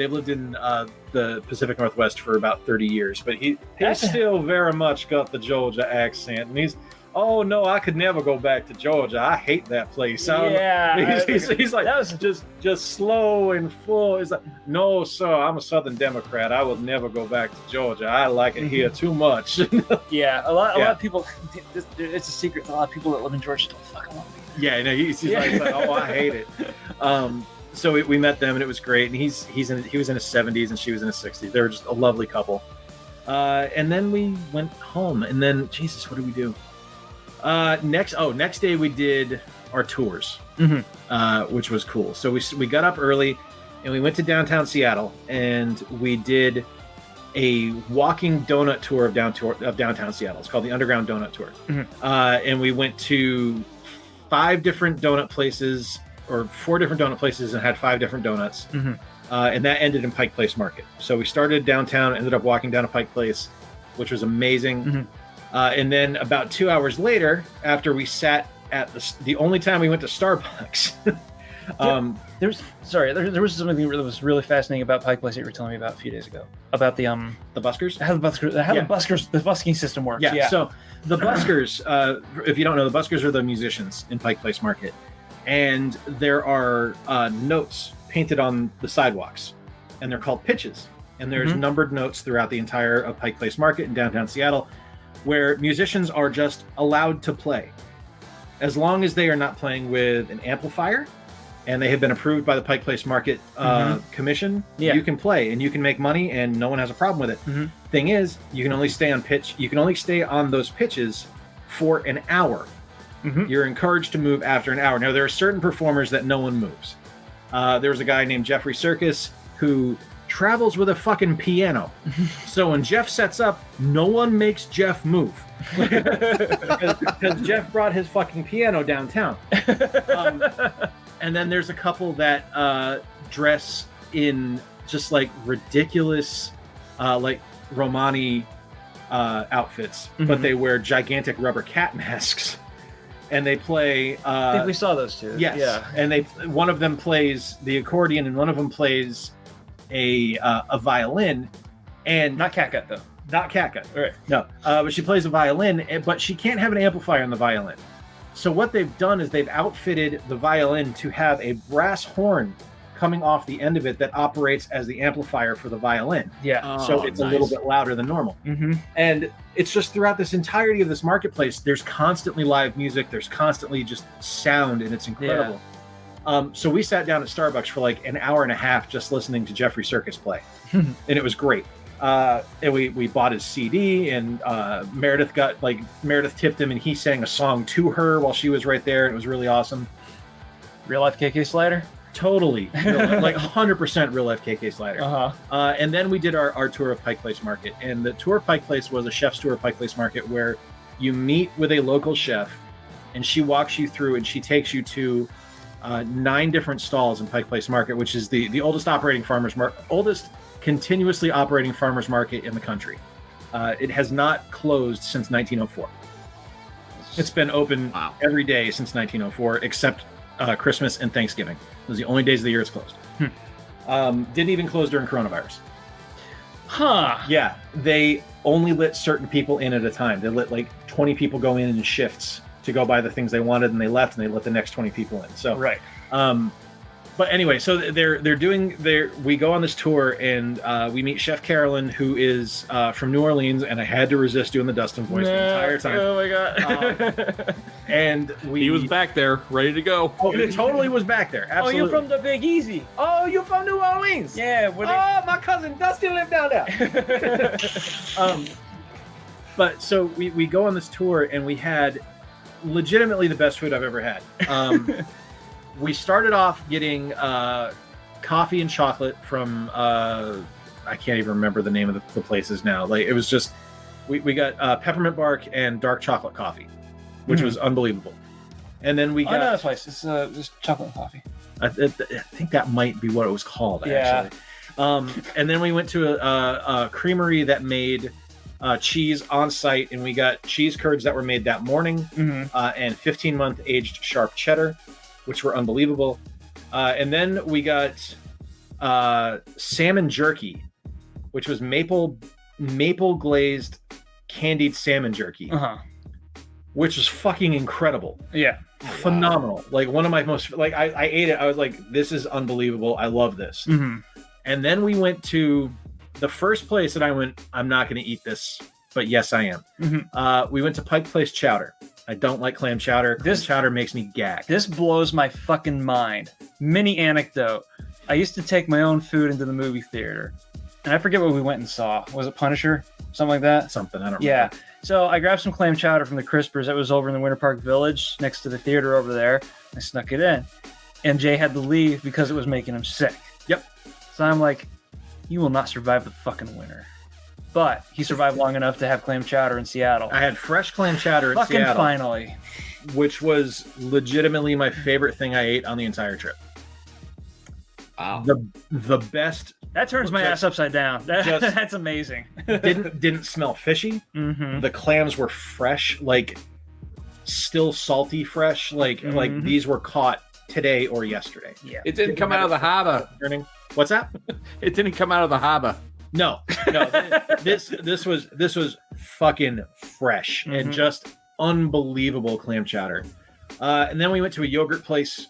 the Pacific Northwest for about 30 years, but he's still very much got the Georgia accent, and he's, oh no, I could never go back to Georgia. I hate that place. He's like, that was just slow and full. He's like, no, sir, I'm a Southern Democrat. I will never go back to Georgia. I like it here too much. Yeah, a lot of people. It's a secret. A lot of people that live in Georgia don't fucking want me. Yeah, no, he's like, oh, I hate it. So we met them, and it was great. And he was in his 70s, and she was in his 60s. They were just a lovely couple. And then we went home. And then, Jesus, what did we do? Next day we did our tours, which was cool. So we got up early, and we went to downtown Seattle, and we did a walking donut tour of downtown Seattle. It's called the Underground Donut Tour. And we went to 4 different donut places, and had 5 different donuts. And that ended in Pike Place Market. So we started downtown, ended up walking down to Pike Place, which was amazing. And then about 2 hours later, after we sat at the only time we went to Starbucks. There was something that was really fascinating about Pike Place that you were telling me about a few days ago. About the buskers? How the busking system works. Yeah. So the buskers, if you don't know, the buskers are the musicians in Pike Place Market. And there are notes painted on the sidewalks. And they're called pitches. And there's numbered notes throughout the entire of Pike Place Market in downtown Seattle, where musicians are just allowed to play. As long as they are not playing with an amplifier and they have been approved by the Pike Place Market Commission, you can play and you can make money and no one has a problem with it. Thing is, you can only stay on pitch. You can only stay on those pitches for an hour. You're encouraged to move after an hour. Now, there are certain performers that no one moves. There was a guy named Jeffrey Circus who travels with a fucking piano. So when Jeff sets up, no one makes Jeff move. Because Jeff brought his fucking piano downtown. And then there's a couple that dress in just like ridiculous like Romani outfits, but they wear gigantic rubber cat masks. And they play I think we saw those two. Yes. Yeah. And one of them plays the accordion and one of them plays a violin, and not catgut though. Not catgut. All right. No, but she plays a violin, but she can't have an amplifier on the violin. So what they've done is they've outfitted the violin to have a brass horn coming off the end of it that operates as the amplifier for the violin. Yeah. So it's a little bit louder than normal. And it's just throughout this entirety of this marketplace, there's constantly live music. There's constantly just sound, and it's incredible. Yeah. So we sat down at Starbucks for like an hour and a half just listening to Jeffrey Circus play. And it was great. And we bought his CD, and Meredith tipped him, and he sang a song to her while she was right there. It was really awesome. Real life KK Slider? Totally, like 100% real life KK slider. And then we did our tour of Pike Place Market, and the tour of Pike Place was a chef's tour of Pike Place Market where you meet with a local chef, and she walks you through, and she takes you to 9 different stalls in Pike Place Market, which is the oldest oldest continuously operating farmers market in the country. It has not closed since 1904. It's been open every day since 1904, except Christmas and Thanksgiving. Those are the only days of the year it's closed. Didn't even close during coronavirus. Huh. Yeah, they only let certain people in at a time. They let like 20 people go in shifts to go buy the things they wanted, and they left, and they let the next 20 people in. So right. But anyway, so we go on this tour, and we meet Chef Carolyn, who is from New Orleans, and I had to resist doing the Dustin voice the entire time. Oh my god! And he was back there, ready to go. Oh, he totally was back there. Absolutely. Oh, you're from the Big Easy. Oh, you're from New Orleans. Yeah. My cousin Dustin lived down there. But so we go on this tour, and we had legitimately the best food I've ever had. We started off getting coffee and chocolate from I can't even remember the name of the places now. Like, it was just we got peppermint bark and dark chocolate coffee, which was unbelievable. And then we got another place. It's just chocolate and coffee. I think that might be what it was called. Yeah. Actually. And then we went to a creamery that made cheese on site, and we got cheese curds that were made that morning, and 15-month aged sharp cheddar, which were unbelievable. And then we got salmon jerky, which was maple glazed candied salmon jerky, which was fucking incredible. Yeah. Phenomenal. Wow. Like, one of my most, like, I ate it. I was like, this is unbelievable. I love this. And then we went to the first place that I went, I'm not going to eat this, but yes, I am. We went to Pike Place Chowder. I don't like clam chowder. Clam chowder makes me gag. This blows my fucking mind. Mini anecdote. I used to take my own food into the movie theater, and I forget what we went and saw. Was it Punisher? Something like that? Something, I don't remember. Yeah. So I grabbed some clam chowder from the Crispers that was over in the Winter Park Village next to the theater over there. I snuck it in. MJ had to leave because it was making him sick. Yep. So I'm like, you will not survive the fucking winter. But he survived long enough to have clam chowder in Seattle. I had fresh clam chowder in fucking Seattle. Finally. Which was legitimately my favorite thing I ate on the entire trip. Wow. The best. That turns my ass upside down. That's amazing. didn't smell fishy. The clams were fresh, like still salty fresh, like these were caught today or yesterday. Yeah. It didn't come out of the harbor. What's that? It didn't come out of the harbor. No. This was fucking fresh and just unbelievable clam chowder. And then we went to a yogurt place,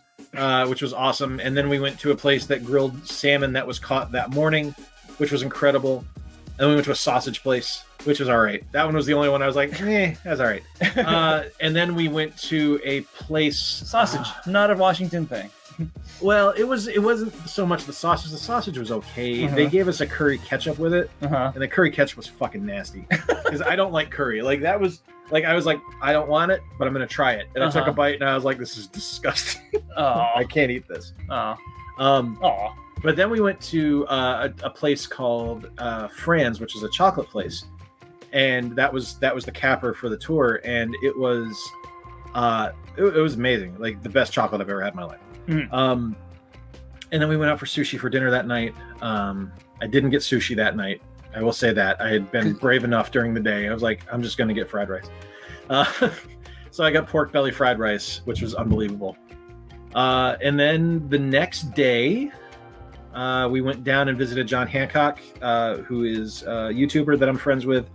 which was awesome. And then we went to a place that grilled salmon that was caught that morning, which was incredible. And we went to a sausage place, which was all right. That one was the only one I was like, that's all right. And then we went to a place. Sausage, not a Washington thing. Well, it wasn't so much the sausage. The sausage was okay. They gave us a curry ketchup with it, and the curry ketchup was fucking nasty because I don't like curry. Like, that was like, I was like, I don't want it, but I'm gonna try it. And I took a bite, and I was like, this is disgusting. I can't eat this. But then we went to a place called Fran's, which is a chocolate place, and that was the capper for the tour, and it was amazing. Like, the best chocolate I've ever had in my life. And then we went out for sushi for dinner that night. I didn't get sushi that night. I will say that. I had been brave enough during the day. I was like, I'm just going to get fried rice. So I got pork belly fried rice, which was unbelievable. And then the next day, we went down and visited John Hancock, who is a YouTuber that I'm friends with.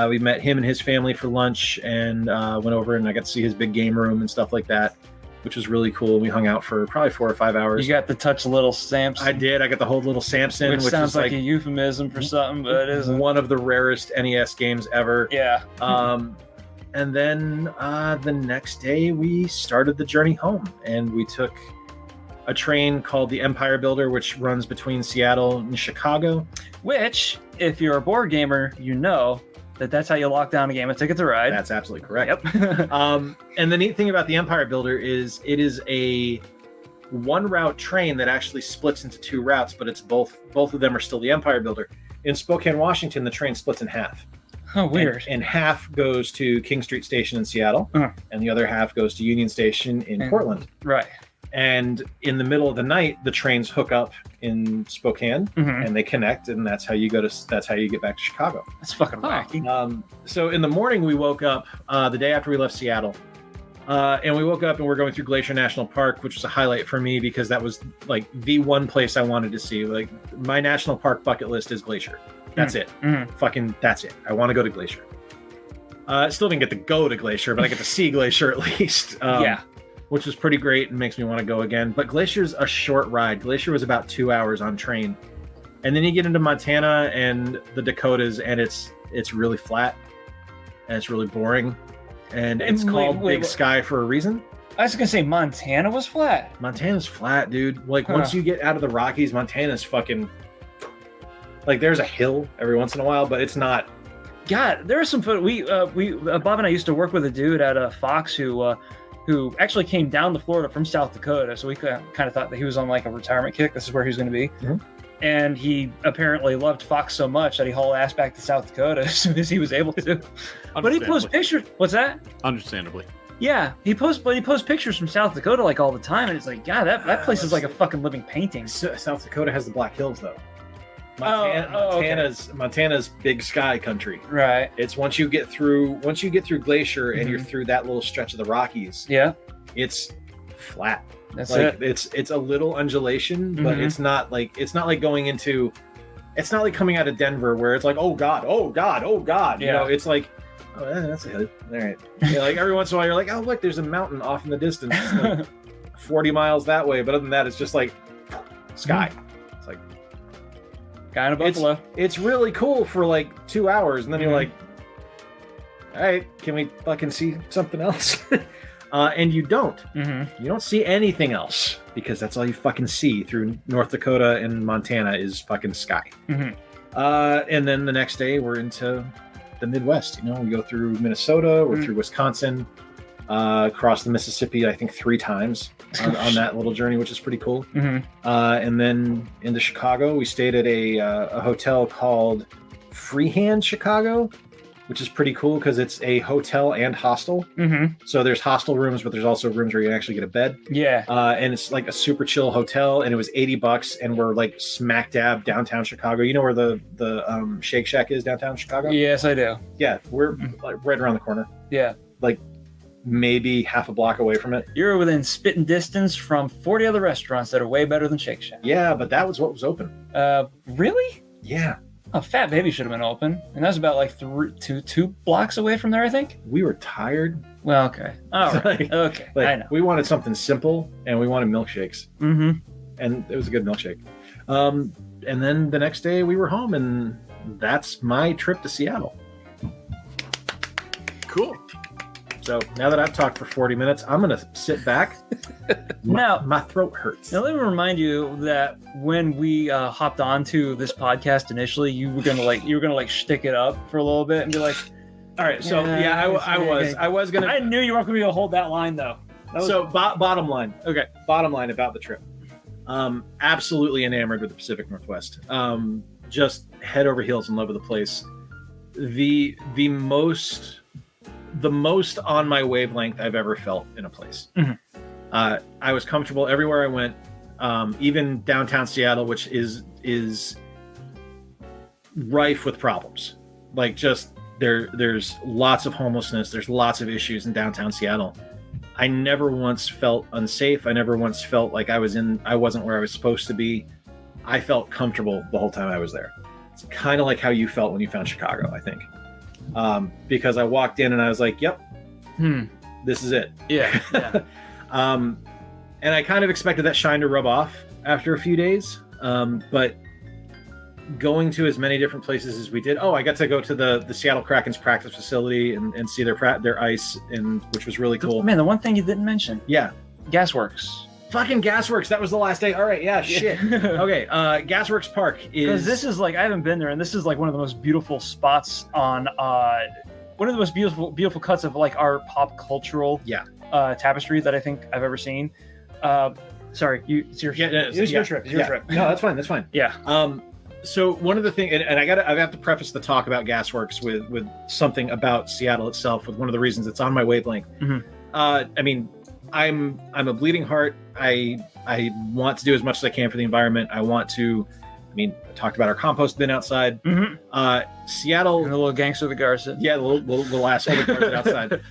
We met him and his family for lunch, and went over, and I got to see his big game room and stuff like that, which was really cool. We hung out for probably 4 or 5 hours. You got to touch little Samson. I did. I got the whole little Samson, which sounds like a euphemism for something, but it isn't. One of the rarest NES games ever. Yeah. And then the next day we started the journey home, and we took a train called the Empire Builder, which runs between Seattle and Chicago. Which, if you're a board gamer, you know that's how you lock down a game of Ticket to Ride. That's absolutely correct. Yep. And the neat thing about the Empire Builder is it is one route train that actually splits into two routes, but it's both of them are still the Empire Builder. In Spokane, Washington, the train splits in half. Oh, weird. And half goes to King Street Station in Seattle, and the other half goes to Union Station in Portland. Right. And in the middle of the night, the trains hook up in Spokane, and they connect, and that's how you get back to Chicago. That's fucking wacky. So in the morning, we woke up the day after we left Seattle, and we woke up and we're going through Glacier National Park, which was a highlight for me because that was like the one place I wanted to see. Like my national park bucket list is Glacier. That's it. Fucking that's it. I want to go to Glacier. Still didn't get to go to Glacier, but I get to see Glacier at least. Which was pretty great and makes me want to go again. But Glacier's a short ride. Glacier was about 2 hours on train. And then you get into Montana and the Dakotas, and it's really flat and it's really boring. And it's called Big Sky for a reason. I was gonna say Montana was flat. Montana's flat, dude. Like once you get out of the Rockies, Montana's fucking like there's a hill every once in a while, but it's not. God, there are some Bob and I used to work with a dude at Fox who actually came down to Florida from South Dakota. So we kind of thought that he was on like a retirement kick. This is where he was going to be. And he apparently loved Fox so much that he hauled ass back to South Dakota as soon as he was able to. But he posts pictures. What's that? Understandably. Yeah, he posts pictures from South Dakota like all the time, and it's like, God, that place is like a fucking living painting. South Dakota has the Black Hills though. Okay. Montana's Big Sky country. Right. It's once you get through Glacier and you're through that little stretch of the Rockies. Yeah. It's flat. That's like it. it's a little undulation, but it's not like coming out of Denver where it's like, oh God. Yeah. You know, it's like, oh, that's a hill. All right. Like every once in a while you're like, oh look, there's a mountain off in the distance. It's like 40 miles that way. But other than that, it's just like sky. It's like kind of buffalo. It's really cool for like 2 hours, and then you're like, all right, can we fucking see something else? And you don't. You don't see anything else because that's all you fucking see through North Dakota and Montana is fucking sky. And then the next day we're into the Midwest. You know, we go through Minnesota, we're through Wisconsin, across the Mississippi, I think 3 times on that little journey, which is pretty cool. And then into Chicago, we stayed at a hotel called Freehand Chicago, which is pretty cool because it's a hotel and hostel. So there's hostel rooms, but there's also rooms where you can actually get a bed. Yeah. And it's like a super chill hotel, and it was $80, and we're like smack dab downtown Chicago. You know where the Shake Shack is downtown Chicago? Yes, I do. Yeah, we're like right around the corner. Yeah. Like maybe half a block away from it. You're within spitting distance from 40 other restaurants that are way better than Shake Shack. Yeah, but that was what was open. Really? Yeah. Oh, Fat Baby should have been open, and that was about like 2 blocks away from there, I think. We were tired. Well, okay. All right. Okay. I know. We wanted something simple, and we wanted milkshakes. And it was a good milkshake. And then the next day we were home, and that's my trip to Seattle. Cool. So now that I've talked for 40 minutes, I'm going to sit back. My throat hurts. Now let me remind you that when we hopped onto this podcast initially, you were gonna stick it up for a little bit and be like, all right. So I was gonna. I knew you weren't gonna be able to hold that line though. Bottom line. Okay. Bottom line about the trip. Absolutely enamored with the Pacific Northwest. Just head over heels in love with the place. The most on my wavelength I've ever felt in a place. I was comfortable everywhere I went, even downtown Seattle, which is rife with problems. Like just there's lots of homelessness, there's lots of issues in downtown Seattle. I never once felt unsafe. I never once felt like I wasn't where I was supposed to be. I felt comfortable the whole time I was there. It's kind of like how you felt when you found Chicago, I think. Because I walked in and I was like, yep, this is it. Yeah. And I kind of expected that shine to rub off after a few days. But going to as many different places as we did. Oh, I got to go to the Seattle Kraken's practice facility and see their ice, which was really cool. Man, the one thing you didn't mention. Yeah. Gasworks. Fucking Gasworks. That was the last day. All right. Yeah. Shit. Okay. Gasworks Park is. Because this is like, I haven't been there, and this is like one of the most beautiful spots on one of the most beautiful cuts of like our pop cultural tapestry that I think I've ever seen. Sorry, it's your It's your trip. It's your trip. No, that's fine. That's fine. Yeah. So one of the things, and I have to preface the talk about Gasworks with something about Seattle itself, with one of the reasons it's on my wavelength. Mm-hmm. I mean, I'm a bleeding heart. I want to do as much as I can for the environment. I want to. I mean, I talked about our compost bin outside. Mm-hmm. Seattle, and the little gangster of the Garza. yeah, the little asshole that guards it outside.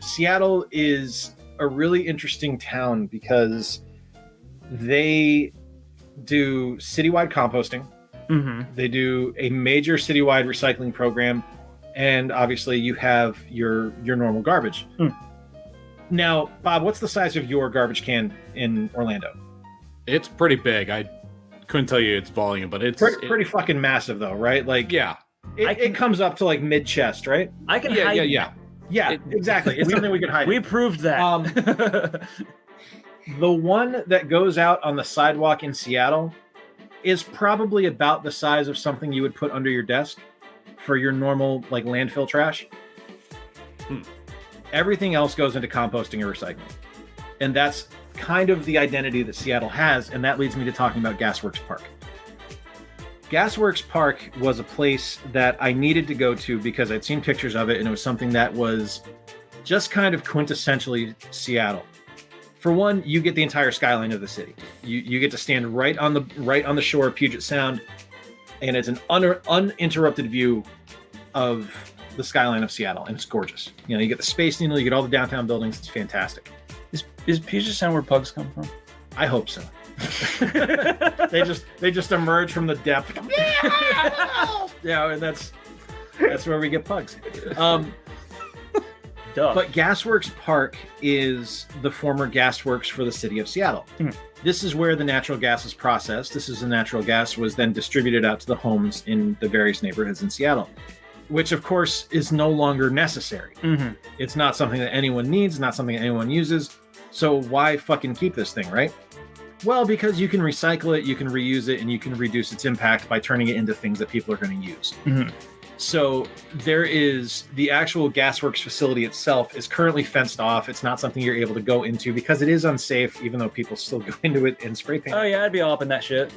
Seattle is a really interesting town because they do citywide composting. Mm-hmm. They do a major citywide recycling program, and obviously you have your normal garbage. Now, Bob, what's the size of your garbage can in Orlando? It's pretty big. I couldn't tell you its volume, but it's Pretty fucking massive, though, right? Like, yeah. It comes up to like mid chest, right? I can Yeah, hide. yeah. Exactly. It's something we could hide. We proved that. The one that goes out on the sidewalk in Seattle is probably about the size of something you would put under your desk for your normal like landfill trash. Everything else goes into composting or recycling. And that's kind of the identity that Seattle has, and that leads me to talking about Gasworks Park. Gasworks Park was a place that I needed to go to because I'd seen pictures of it, and it was something that was just kind of quintessentially Seattle. For one, you get the entire skyline of the city. You get to stand right on the shore of Puget Sound, and it's an uninterrupted view of the skyline of Seattle, and it's gorgeous. You know, you get the Space Needle, you get all the downtown buildings. It's fantastic. Is Puget Sound where pugs come from? I hope so. they just emerge from the depth. Yeah, and that's where we get pugs. But Gasworks Park is the former gasworks for the city of Seattle. This is where the natural gas is processed. This is the natural gas was then distributed out to the homes in the various neighborhoods in Seattle, which of course is no longer necessary. It's not something that anyone needs, not something that anyone uses. So why fucking keep this thing, right? Well, because you can recycle it, you can reuse it, and you can reduce its impact by turning it into things that people are going to use. So there is the actual gasworks facility itself is currently fenced off. It's not something you're able to go into because it is unsafe, even though people still go into it and spray paint. Oh yeah, I'd be all up in that shit.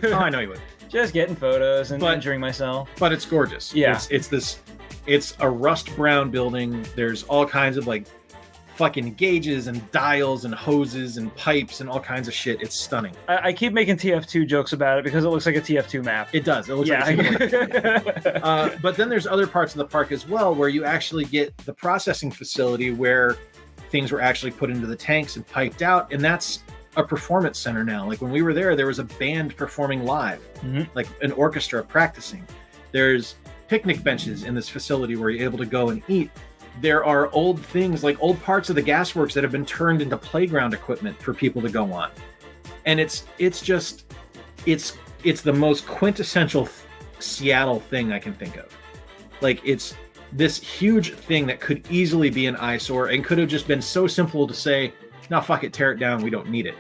Oh, I know you would. Just getting photos and injuring myself. But it's gorgeous. Yeah. It's a rust brown building. There's all kinds of like fucking gauges and dials and hoses and pipes and all kinds of shit. It's stunning. I keep making TF2 jokes about it because it looks like a TF2 map. It does. It looks like a but then there's other parts of the park as well where you actually get the processing facility where things were actually put into the tanks and piped out, and that's a performance center now. Like when we were there was a band performing live, like an orchestra practicing. There's picnic benches in this facility where you're able to go and eat. There are old things like old parts of the gasworks that have been turned into playground equipment for people to go on. And it's the most quintessential Seattle thing I can think of. Like it's this huge thing that could easily be an eyesore and could have just been so simple to say, no, fuck it, tear it down. We don't need it.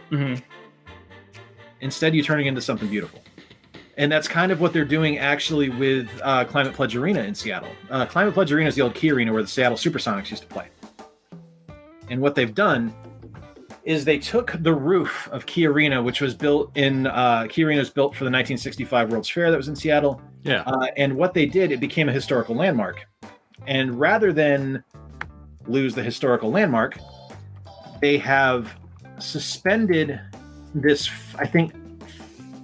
Instead, you turn it into something beautiful. And that's kind of what they're doing actually with Climate Pledge Arena in Seattle. Climate Pledge Arena is the old Key Arena where the Seattle Supersonics used to play. And what they've done is they took the roof of Key Arena, which was built in Key Arena was built for the 1965 World's Fair that was in Seattle. Yeah. And what they did, it became a historical landmark. And rather than lose the historical landmark, they have suspended this, I think,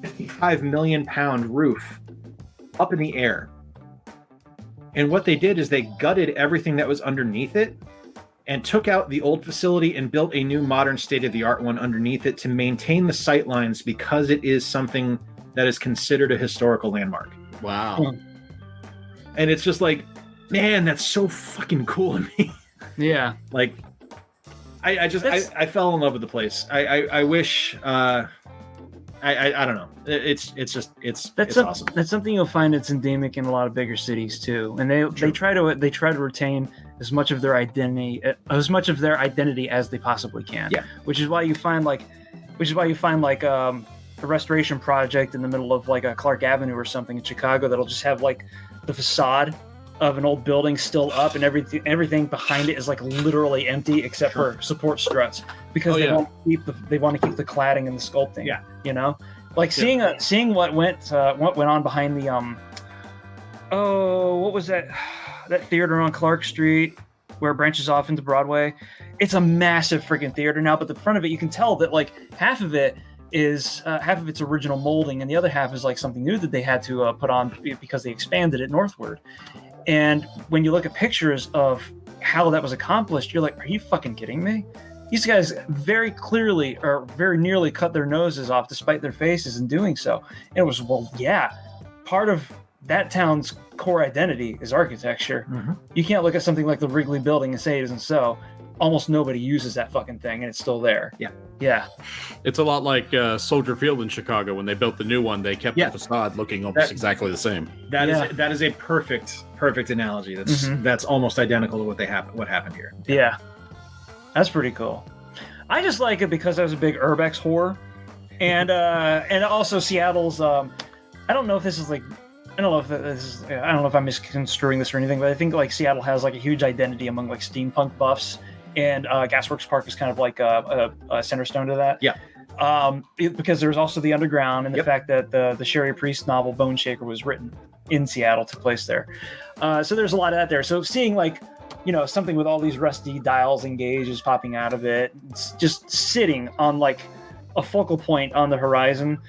55 million pound roof up in the air. And what they did is they gutted everything that was underneath it and took out the old facility and built a new modern state-of-the-art one underneath it to maintain the sight lines because it is something that is considered a historical landmark. Wow. And it's just like, man, that's so fucking cool to me. Yeah. Like, I fell in love with the place. I wish, I don't know. It's awesome. That's something you'll find that's endemic in a lot of bigger cities too, and they try to retain as much of their identity as they possibly can. Yeah. Which is why you find a restoration project in the middle of like a Clark Avenue or something in Chicago that'll just have like the facade of an old building still up, and everything behind it is like literally empty except for support struts because they want to keep the cladding and the sculpting. Yeah, you know, like seeing what went on behind the what was that theater on Clark Street where it branches off into Broadway? It's a massive freaking theater now, but the front of it, you can tell that like half of its original molding, and the other half is like something new that they had to put on because they expanded it northward. And when you look at pictures of how that was accomplished, you're like, are you fucking kidding me? These guys very clearly or very nearly cut their noses off despite their faces in doing so. And it was, well, yeah, part of that town's core identity is architecture. Mm-hmm. You can't look at something like the Wrigley Building and say it isn't so. Almost nobody uses that fucking thing, and it's still there. Yeah. It's a lot like Soldier Field in Chicago. When they built the new one, they kept the facade looking almost exactly the same. That is a perfect analogy. That's almost identical to what happened here. Yeah, that's pretty cool. I just like it because I was a big Urbex whore, and also Seattle's. I don't know if this is like. I don't know if I'm misconstruing this or anything, but I think like Seattle has like a huge identity among like steampunk buffs, and Gasworks Park is kind of like a center stone to that. Yeah. Because there's also the underground and the fact that the Sherry Priest novel Bone Shaker was written in Seattle, took place there. So there's a lot of that there. So seeing like, you know, something with all these rusty dials and gauges popping out of it, it's just sitting on like a focal point on the horizon,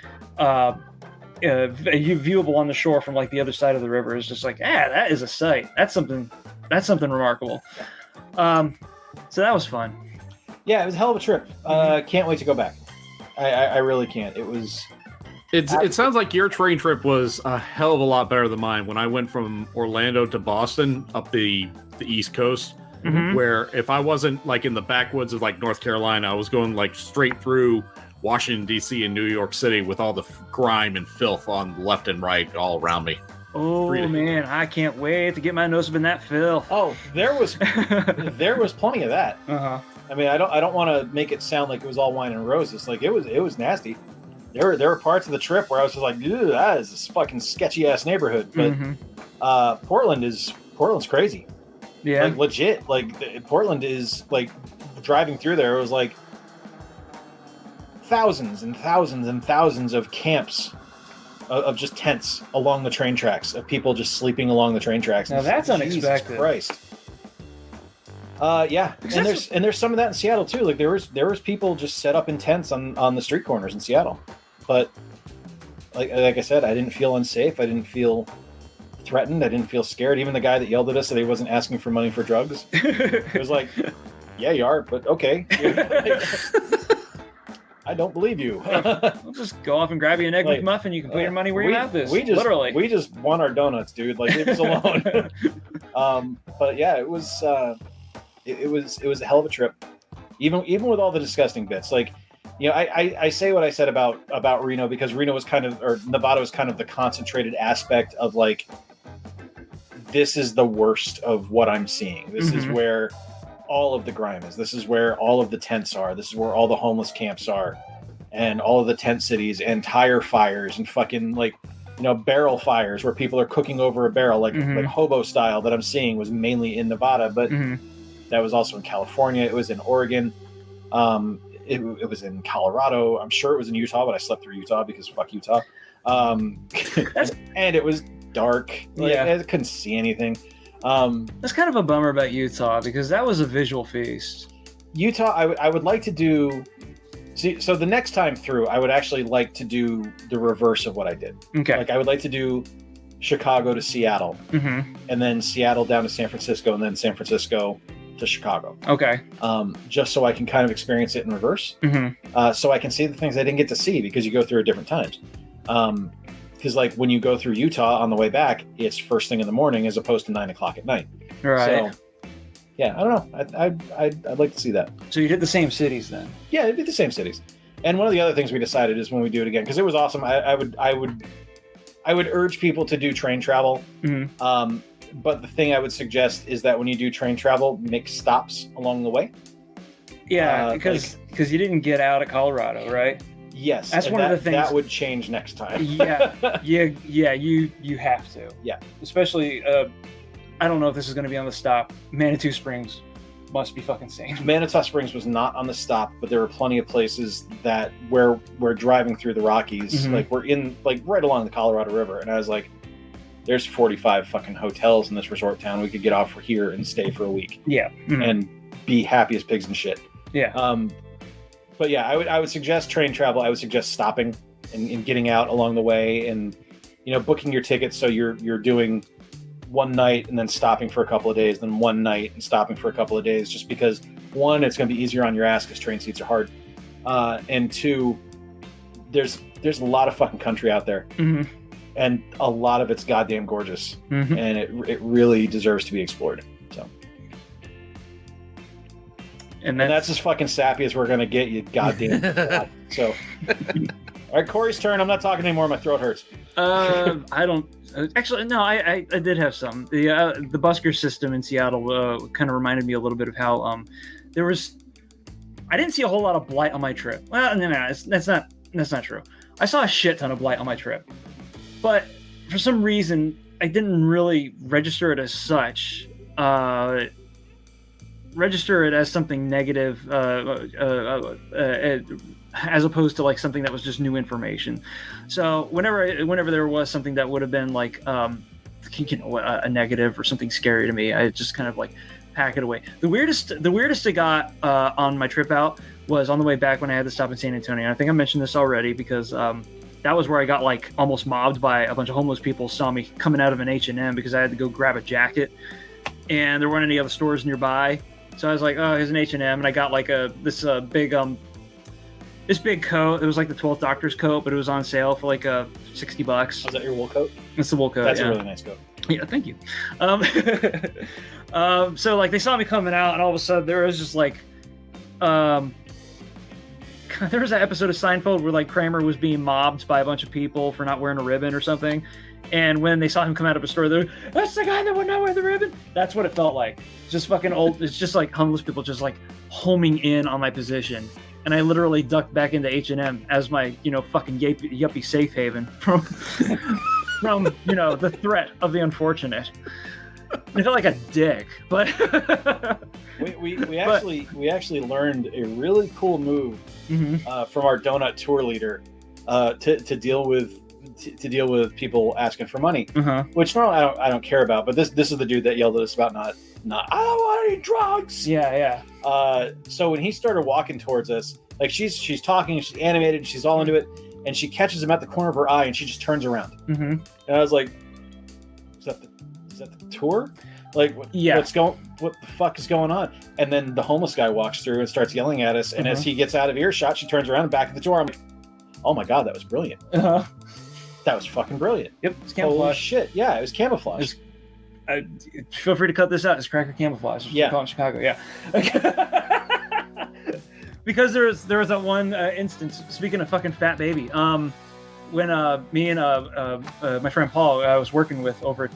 viewable on the shore from like the other side of the river, is just like, that is a sight. That's something remarkable. So that was fun. Yeah, it was a hell of a trip. Can't wait to go back. I really can't. It sounds like your train trip was a hell of a lot better than mine. When I went from Orlando to Boston up the East Coast, where if I wasn't like in the backwoods of like North Carolina, I was going like straight through Washington, D.C. and New York City with all the grime and filth on left and right all around me. Oh, man, I can't wait to get my nose up in that filth. Oh, there was plenty of that. Uh-huh. I mean, I don't want to make it sound like it was all wine and roses. Like, it was nasty. There were parts of the trip where I was just like, ew, that is this fucking sketchy-ass neighborhood. But Portland's crazy. Yeah. Like, legit. Like, Portland is, like, driving through there, it was like thousands and thousands and thousands of camps of just tents along the train tracks, of people just sleeping along the train tracks. Now that's unexpected. Jesus Christ. Yeah, and there's some of that in Seattle too. Like there was people just set up in tents on the street corners in Seattle, but like I said, I didn't feel unsafe. I didn't feel threatened. I didn't feel scared. Even the guy that yelled at us that he wasn't asking for money for drugs, it was like, yeah, you are, but okay. I don't believe you. We'll just go off and grab you an egg McMuffin. You can put your money where your mouth is. Literally, we just want our donuts, dude. Like, leave us alone. But yeah, it was a hell of a trip. Even with all the disgusting bits, like, you know, I say what I said about Reno because Reno was Nevada was kind of the concentrated aspect of like, this is the worst of what I'm seeing. This is where all of the grime is. This is where all of the tents are. This is where all the homeless camps are, and all of the tent cities and tire fires and fucking, like, you know, barrel fires where people are cooking over a barrel, like hobo style that I'm seeing was mainly in Nevada, but that was also in California. It was in Oregon. It was in Colorado. I'm sure it was in Utah, but I slept through Utah because fuck Utah. And it was dark. Like, I couldn't see anything. That's kind of a bummer about Utah because that was a visual feast. Utah, I would like to do. See, so the next time through, I would actually like to do the reverse of what I did. Okay. Like, I would like to do Chicago to Seattle, and then Seattle down to San Francisco, and then San Francisco to Chicago. Okay. Just so I can kind of experience it in reverse. So I can see the things I didn't get to see because you go through at different times. Because like when you go through Utah on the way back, it's first thing in the morning as opposed to 9 o'clock at night. Right. So, yeah, I don't know. I'd like to see that. So you did the same cities then? Yeah, it'd be the same cities. And one of the other things we decided is when we do it again, because it was awesome. I would urge people to do train travel. But the thing I would suggest is that when you do train travel, make stops along the way. Yeah, because you didn't get out of Colorado, right? Yes, that's one of the things that would change next time. you have to. Yeah, Especially I don't know if this is going to be on the stop. Manitou Springs must be fucking sane. Manitou Springs was not on the stop, but there were plenty of places that where we're driving through the Rockies, like we're in like right along the Colorado River, and I was like, there's 45 fucking hotels in this resort town. We could get off here and stay for a week. Yeah. And be happy as pigs and shit. Yeah. But yeah, I would suggest train travel. I would suggest stopping and getting out along the way, and booking your tickets so you're doing one night and then stopping for a couple of days, then one night and stopping for a couple of days, just because one, it's going to be easier on your ass because train seats are hard, and two, there's a lot of fucking country out there, and a lot of it's goddamn gorgeous, and it really deserves to be explored. So. And that's as fucking sappy as we're gonna get, you goddamn god. So, all right, Corey's turn. I'm not talking anymore. My throat hurts. I don't actually. No, I did have some. The busker system in Seattle kind of reminded me a little bit of how there was. I didn't see a whole lot of blight on my trip. Well, no, that's not true. I saw a shit ton of blight on my trip, but for some reason I didn't really register it as such. Register it as something negative, as opposed to like something that was just new information. So whenever there was something that would have been like, a negative or something scary to me, I just kind of like pack it away. The weirdest I got on my trip out was on the way back when I had to stop in San Antonio. I think I mentioned this already because that was where I got like almost mobbed by a bunch of homeless people. Saw me coming out of an H&M because I had to go grab a jacket, and there weren't any other stores nearby. So I was like, oh, here's an H&M, and I got like this big coat. It was like the 12th Doctor's coat, but it was on sale for like $60. Was that your wool coat? It's the wool coat. That's a really nice coat. Yeah, thank you. So like they saw me coming out, and all of a sudden there was just like, there was that episode of Seinfeld where like Kramer was being mobbed by a bunch of people for not wearing a ribbon or something. And when they saw him come out of a store, they're like, that's the guy that would not wear the ribbon. That's what it felt like. Just fucking old. It's just like homeless people just like homing in on my position. And I literally ducked back into H&M as my, fucking yuppie safe haven from the threat of the unfortunate. I felt like a dick, but we actually learned a really cool move from our donut tour leader to deal with people asking for money, which normally I don't care about. But this is the dude that yelled at us about not I don't want any drugs. Yeah. So when he started walking towards us, like she's talking, she's animated, she's all into it, and she catches him at the corner of her eye, and she just turns around. And I was like, is that the tour? Like, what the fuck is going on? And then the homeless guy walks through and starts yelling at us, and as he gets out of earshot, she turns around and back at the door. I'm like, oh my god, that was brilliant. That was fucking brilliant. Yep, it's camouflage. Holy shit, yeah, it was camouflage. Feel free to cut this out. It's cracker camouflage. Yeah, call it Chicago. Yeah. Because there was that one instance. Speaking of fucking fat baby, when me and my friend Paul I was working with over at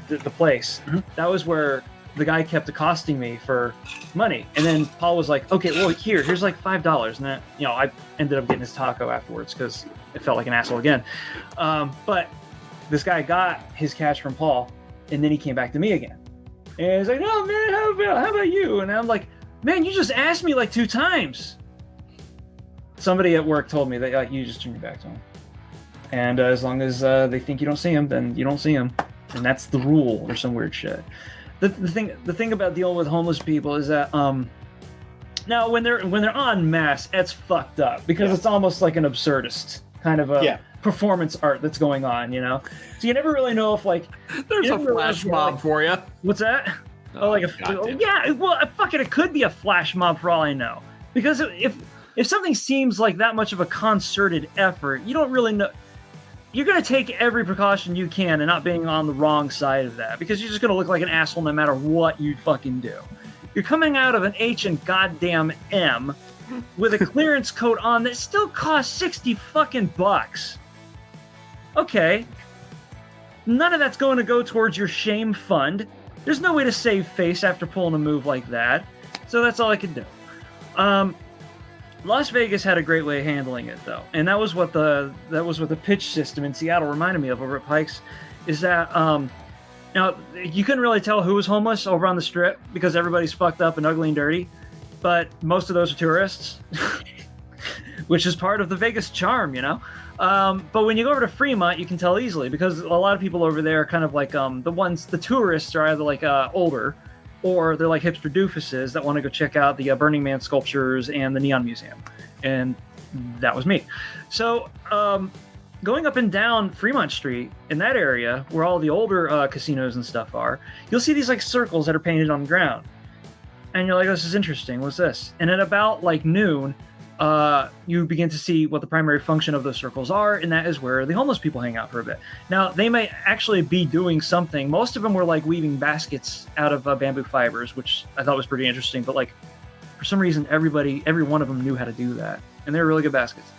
the place, that was where the guy kept accosting me for money, and then Paul was like, "Okay, well here's like $5," and then I ended up getting his taco afterwards because it felt like an asshole again. But this guy got his cash from Paul, and then he came back to me again, and he's like, "Oh man, how about you?" And I'm like, "Man, you just asked me like 2 times." Somebody at work told me that like you just turn your back to him, and as long as they think you don't see him, then you don't see him, and that's the rule or some weird shit. The thing about dealing with homeless people is that now when they're en masse, it's fucked up because it's almost like an absurdist kind of a performance art that's going on, So you never really know if like there's a flash mob for you. What's that? Fuck it, it could be a flash mob for all I know. Because if something seems like that much of a concerted effort, you don't really know. You're going to take every precaution you can and not being on the wrong side of that, because you're just going to look like an asshole no matter what you fucking do. You're coming out of an H and goddamn M with a clearance coat on that still costs $60 fucking bucks. Okay. None of that's going to go towards your shame fund. There's no way to save face after pulling a move like that. So that's all I could do. Las Vegas had a great way of handling it, though, and that was what the pitch system in Seattle reminded me of over at Pikes, is that Now, you couldn't really tell who was homeless over on the strip because everybody's fucked up and ugly and dirty, but most of those are tourists, which is part of the Vegas charm, you know? But when you go over to Fremont, you can tell easily because a lot of people over there are kind of like the tourists are either like older or they're like hipster doofuses that want to go check out the Burning Man sculptures and the Neon Museum. And that was me. So, going up and down Fremont Street in that area where all the older casinos and stuff are, you'll see these like circles that are painted on the ground. And you're like, this is interesting. What's this? And at about like noon, you begin to see what the primary function of those circles are, and that is where the homeless people hang out for a bit. Now, they may actually be doing something. Most of them were like weaving baskets out of bamboo fibers, which I thought was pretty interesting. But like, for some reason, every one of them knew how to do that, and they were really good baskets.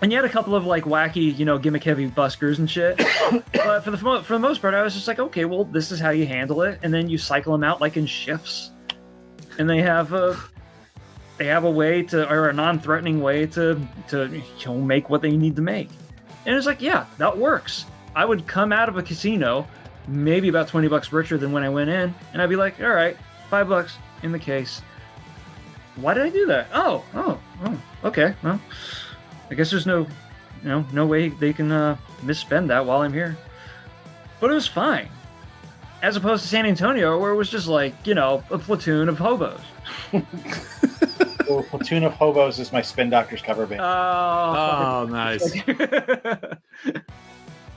And you had a couple of like wacky, gimmick-heavy buskers and shit. But for the most part, I was just like, okay, well, this is how you handle it, and then you cycle them out like in shifts, and they have a way to, or a non-threatening way to make what they need to make. And it's like, yeah, that works. I would come out of a casino, maybe about $20 richer than when I went in, and I'd be like, all right, $5 in the case. Why did I do that? Oh, okay, well. I guess there's no way they can misspend that while I'm here. But it was fine. As opposed to San Antonio, where it was just like, a platoon of hobos. Well, platoon of hobos is my Spin Doctors cover band. Oh, nice.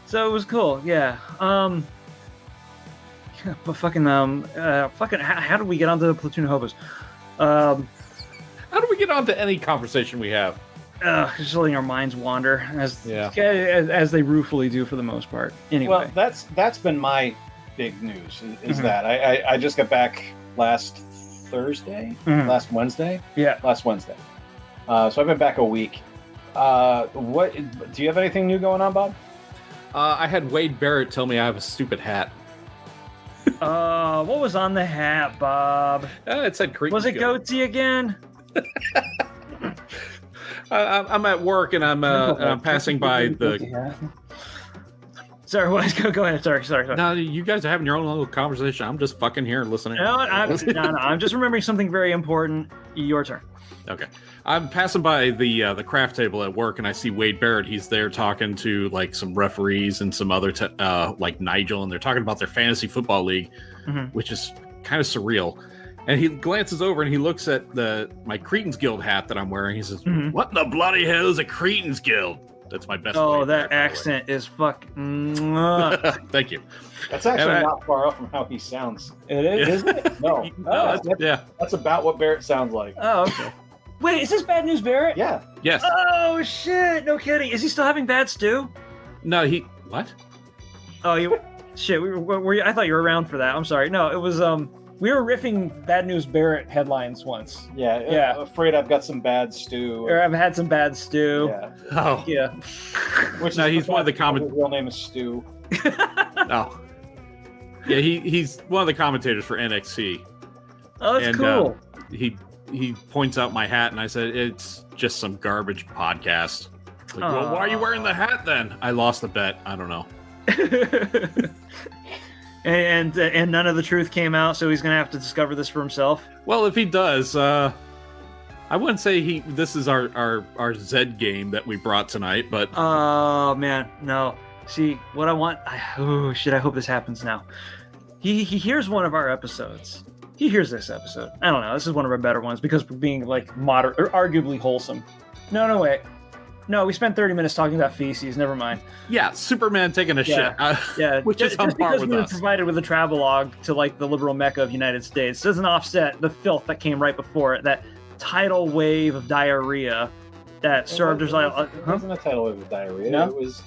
So it was cool, yeah. But how did we get onto the platoon of hobos? How do we get onto any conversation we have? Just letting our minds wander, as they ruefully do for the most part. Anyway, well, that's been my big news. Is that I just got back last Thursday, last Wednesday. Yeah, last Wednesday. So I've been back a week. What do you have anything new going on, Bob? I had Wade Barrett tell me I have a stupid hat. What was on the hat, Bob? It said Creek. Was it goatee again? I'm at work and I'm passing by the. Sorry, go ahead. Sorry. No, you guys are having your own little conversation. I'm just fucking here listening. No, I'm just remembering something very important. Your turn. Okay, I'm passing by the craft table at work and I see Wade Barrett. He's there talking to like some referees and some other like Nigel, and they're talking about their fantasy football league, which is kind of surreal. And he glances over and he looks at my Cretans Guild hat that I'm wearing. He says, "What in the bloody hell is a Cretans Guild?" That's my best. Oh, that accent is fucking. Thank you. That's actually not far off from how he sounds. It is, isn't it? No. That's about what Barrett sounds like. Oh, okay. Wait, is this Bad News Barrett? Yeah. Yes. Oh shit! No kidding. Is he still having bad stew? No, what? Oh, you shit. I thought you were around for that. I'm sorry. No, it was We were riffing Bad News Barrett headlines once. Yeah. Afraid I've got some bad stew. Or I've had some bad stew. Yeah. Oh. Yeah. Which he's one of the His real name is Stu. Oh. Yeah, he's one of the commentators for NXT. Oh, that's cool. He points out my hat, and I said, it's just some garbage podcast. Like, well, why are you wearing the hat then? I lost the bet. I don't know. And none of the truth came out, so he's gonna have to discover this for himself. Well, if he does, I wouldn't say this is our Zed game that we brought tonight, but oh man, no. See what I want. I hope this happens now. He hears one of our episodes. He hears this episode. I don't know. This is one of our better ones because we're being like moderate or arguably wholesome. No, wait. No, we spent 30 minutes talking about feces. Never mind. Yeah, Superman taking a shit. Yeah, which is on par with us. We were provided with a travelogue to like the liberal mecca of the United States doesn't offset the filth that came right before it. That tidal wave of diarrhea that served as like. It wasn't a tidal wave of diarrhea. No? It was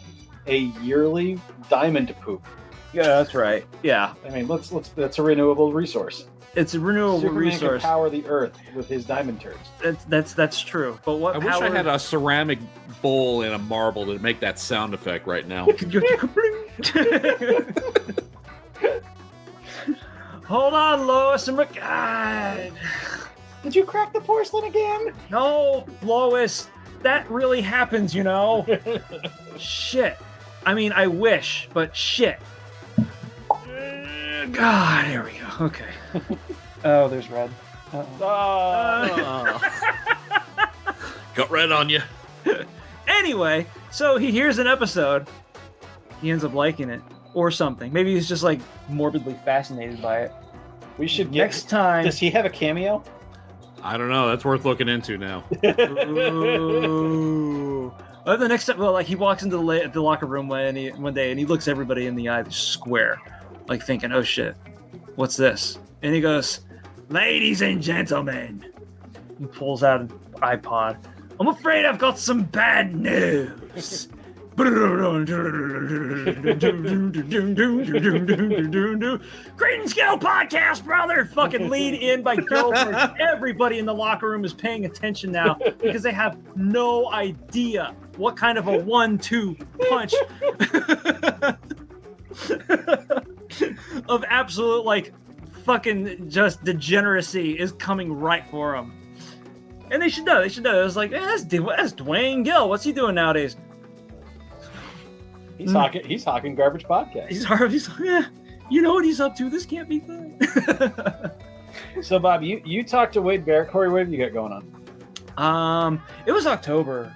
a yearly diamond poop. Yeah, that's right. Yeah. I mean, that's a renewable resource. It's a renewable Superman resource. Can power the earth with his diamond turds. That's true. But what? I wish I had a ceramic bowl and a marble to make that sound effect right now. Hold on, Lois and Rick. God. Did you crack the porcelain again? No, Lois. That really happens, you know. Shit. I mean, I wish, but shit. God, here we go. Okay. Oh, there's red. Got red on you. Anyway, so he hears an episode. He ends up liking it or something. Maybe he's just like morbidly fascinated by it. We should get Next time. Does he have a cameo? I don't know. That's worth looking into now. Ooh. Well, the next time, well, like he walks into the locker room one day and he looks everybody in the eye square, like thinking, "Oh shit, what's this?" And he goes, "Ladies and gentlemen," he pulls out an iPod. "I'm afraid I've got some bad news." Greetings, Guild Podcast, brother! Fucking lead in by Gilbert. Everybody in the locker room is paying attention now because they have no idea what kind of a 1-2 punch of absolute, like, fucking just degeneracy is coming right for them. And they should know. It was like, that's Dwayne Gill. What's he doing nowadays? He's hawking garbage podcast. He's yeah. You know what he's up to. This can't be good. So, Bob, you talked to Wade Barrett. Corey, what have you got going on? It was October.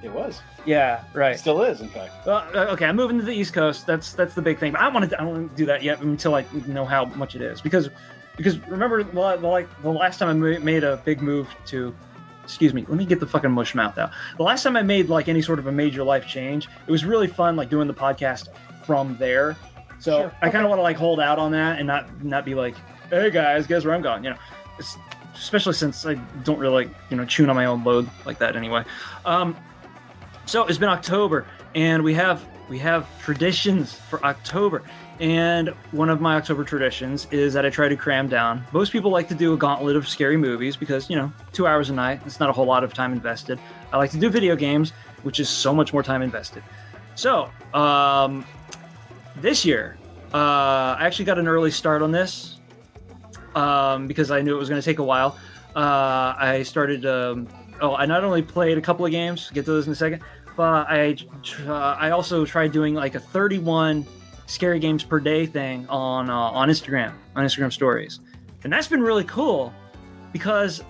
It was. Yeah, right. It still is, in fact. Okay, I'm moving to the East Coast. That's the big thing. But I don't want to do that yet until I know how much it is. Because remember, the last time I made a big move to. Excuse me, let me get the fucking mush mouth out. The last time I made like any sort of a major life change, it was really fun like doing the podcast from there. So sure. I kind of want to like hold out on that and not be like, hey guys, guess where I'm going? You know, especially since I don't really like, chewing on my own load like that anyway. So it's been October and we have traditions for October. And one of my October traditions is that I try to cram down. Most people like to do a gauntlet of scary movies because, 2 hours a night, it's not a whole lot of time invested. I like to do video games, which is so much more time invested. So, this year, I actually got an early start on this because I knew it was going to take a while. I started, I not only played a couple of games, get to those in a second, but I also tried doing like a 31 scary games per day thing on Instagram stories. And that's been really cool because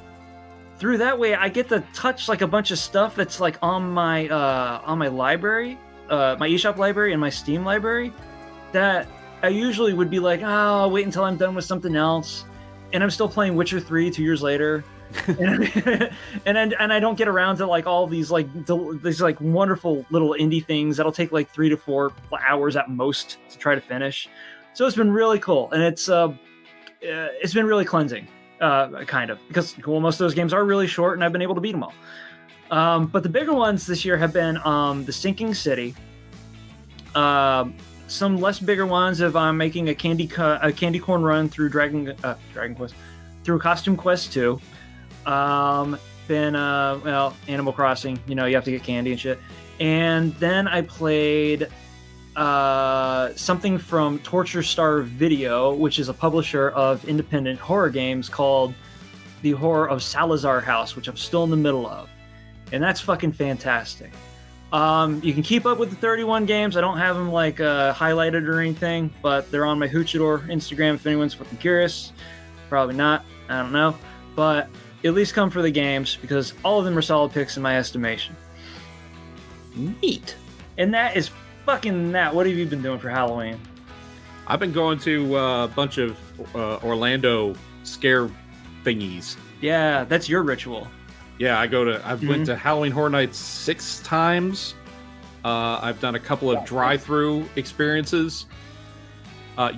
through that way I get to touch like a bunch of stuff that's like on my library, my eShop library and my Steam library that I usually would be like, I'll wait until I'm done with something else. And I'm still playing Witcher 3 2 years later. and I don't get around to like all these these wonderful little indie things that'll take like 3 to 4 hours at most to try to finish. So it's been really cool, and it's been really cleansing, kind of, because most of those games are really short, and I've been able to beat them all. But the bigger ones this year have been The Sinking City. Some less bigger ones if I'm making a candy corn run through Dragon Quest, through Costume Quest 2. Then Animal Crossing, you have to get candy and shit. And then I played something from Torture Star Video, which is a publisher of independent horror games called The Horror of Salazar House, which I'm still in the middle of. And that's fucking fantastic. You can keep up with the 31 games. I don't have them like highlighted or anything, but they're on my Hoochador Instagram if anyone's fucking curious. Probably not. I don't know. But at least come for the games because all of them are solid picks in my estimation. Neat. And that is fucking that. What have you been doing for Halloween? I've been going to a bunch of Orlando scare thingies. Yeah, that's your ritual. Yeah, I've went to Halloween Horror Nights 6 times. I've done a couple of drive-through experiences. I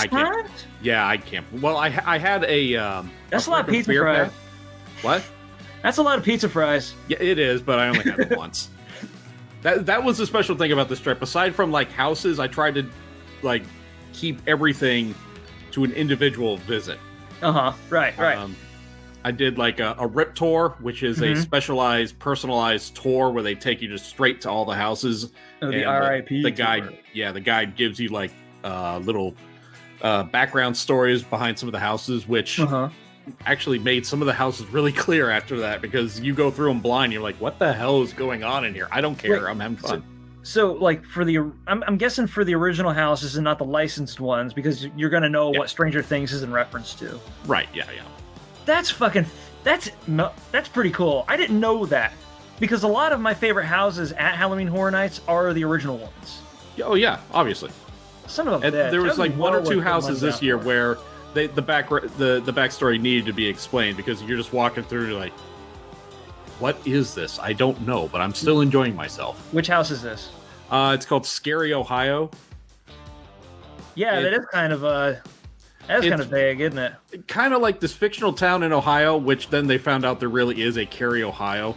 can't. Yeah, I can't. Well, I had a. That's a lot of pizza fries. What? That's a lot of pizza fries. Yeah, it is, but I only had it once. That was the special thing about this trip. Aside from like houses, I tried to like keep everything to an individual visit. Right. I did like a RIP tour, which is a specialized, personalized tour where they take you just straight to all the houses. Oh, the RIP. The guide, the guide gives you like little background stories behind some of the houses, which actually made some of the houses really clear after that because you go through them blind. You're like, what the hell is going on in here? I don't care. I'm having fun. So, like, I'm guessing for the original houses and not the licensed ones, because you're gonna know what Stranger Things is in reference to. Right? Yeah. That's pretty cool. I didn't know that, because a lot of my favorite houses at Halloween Horror Nights are the original ones. Oh yeah, obviously. Son of a And bitch. there was I like don't one know or two what houses the this year where the backstory needed to be explained, because you're just walking through and you're like, what is this? I don't know, but I'm still enjoying myself. Which house is this? It's called Scary Ohio. Yeah, that is kind of kind of vague, isn't it? Kind of like this fictional town in Ohio, which then they found out there really is a Cary, Ohio.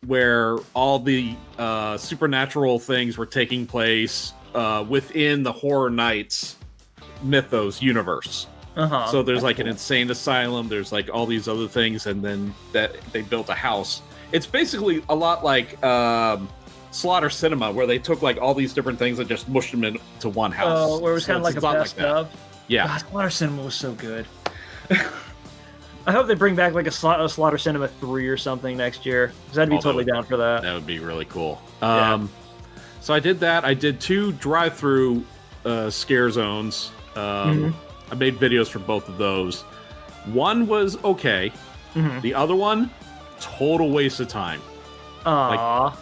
Where all the supernatural things were taking place within the Horror Nights mythos universe. So there's like an insane asylum, there's like all these other things, and then that they built a house. It's basically a lot like Slaughter Cinema, where they took like all these different things and just mushed them into one house. Oh, where it was kind of like a best of. Yeah. God, Slaughter Cinema was so good. I hope they bring back like a Slaughter Cinema 3 or something next year, because I'd be totally down for that. That would be really cool. So I did that. I did 2 drive-through scare zones. I made videos for both of those. One was okay. The other one, total waste of time. Aww.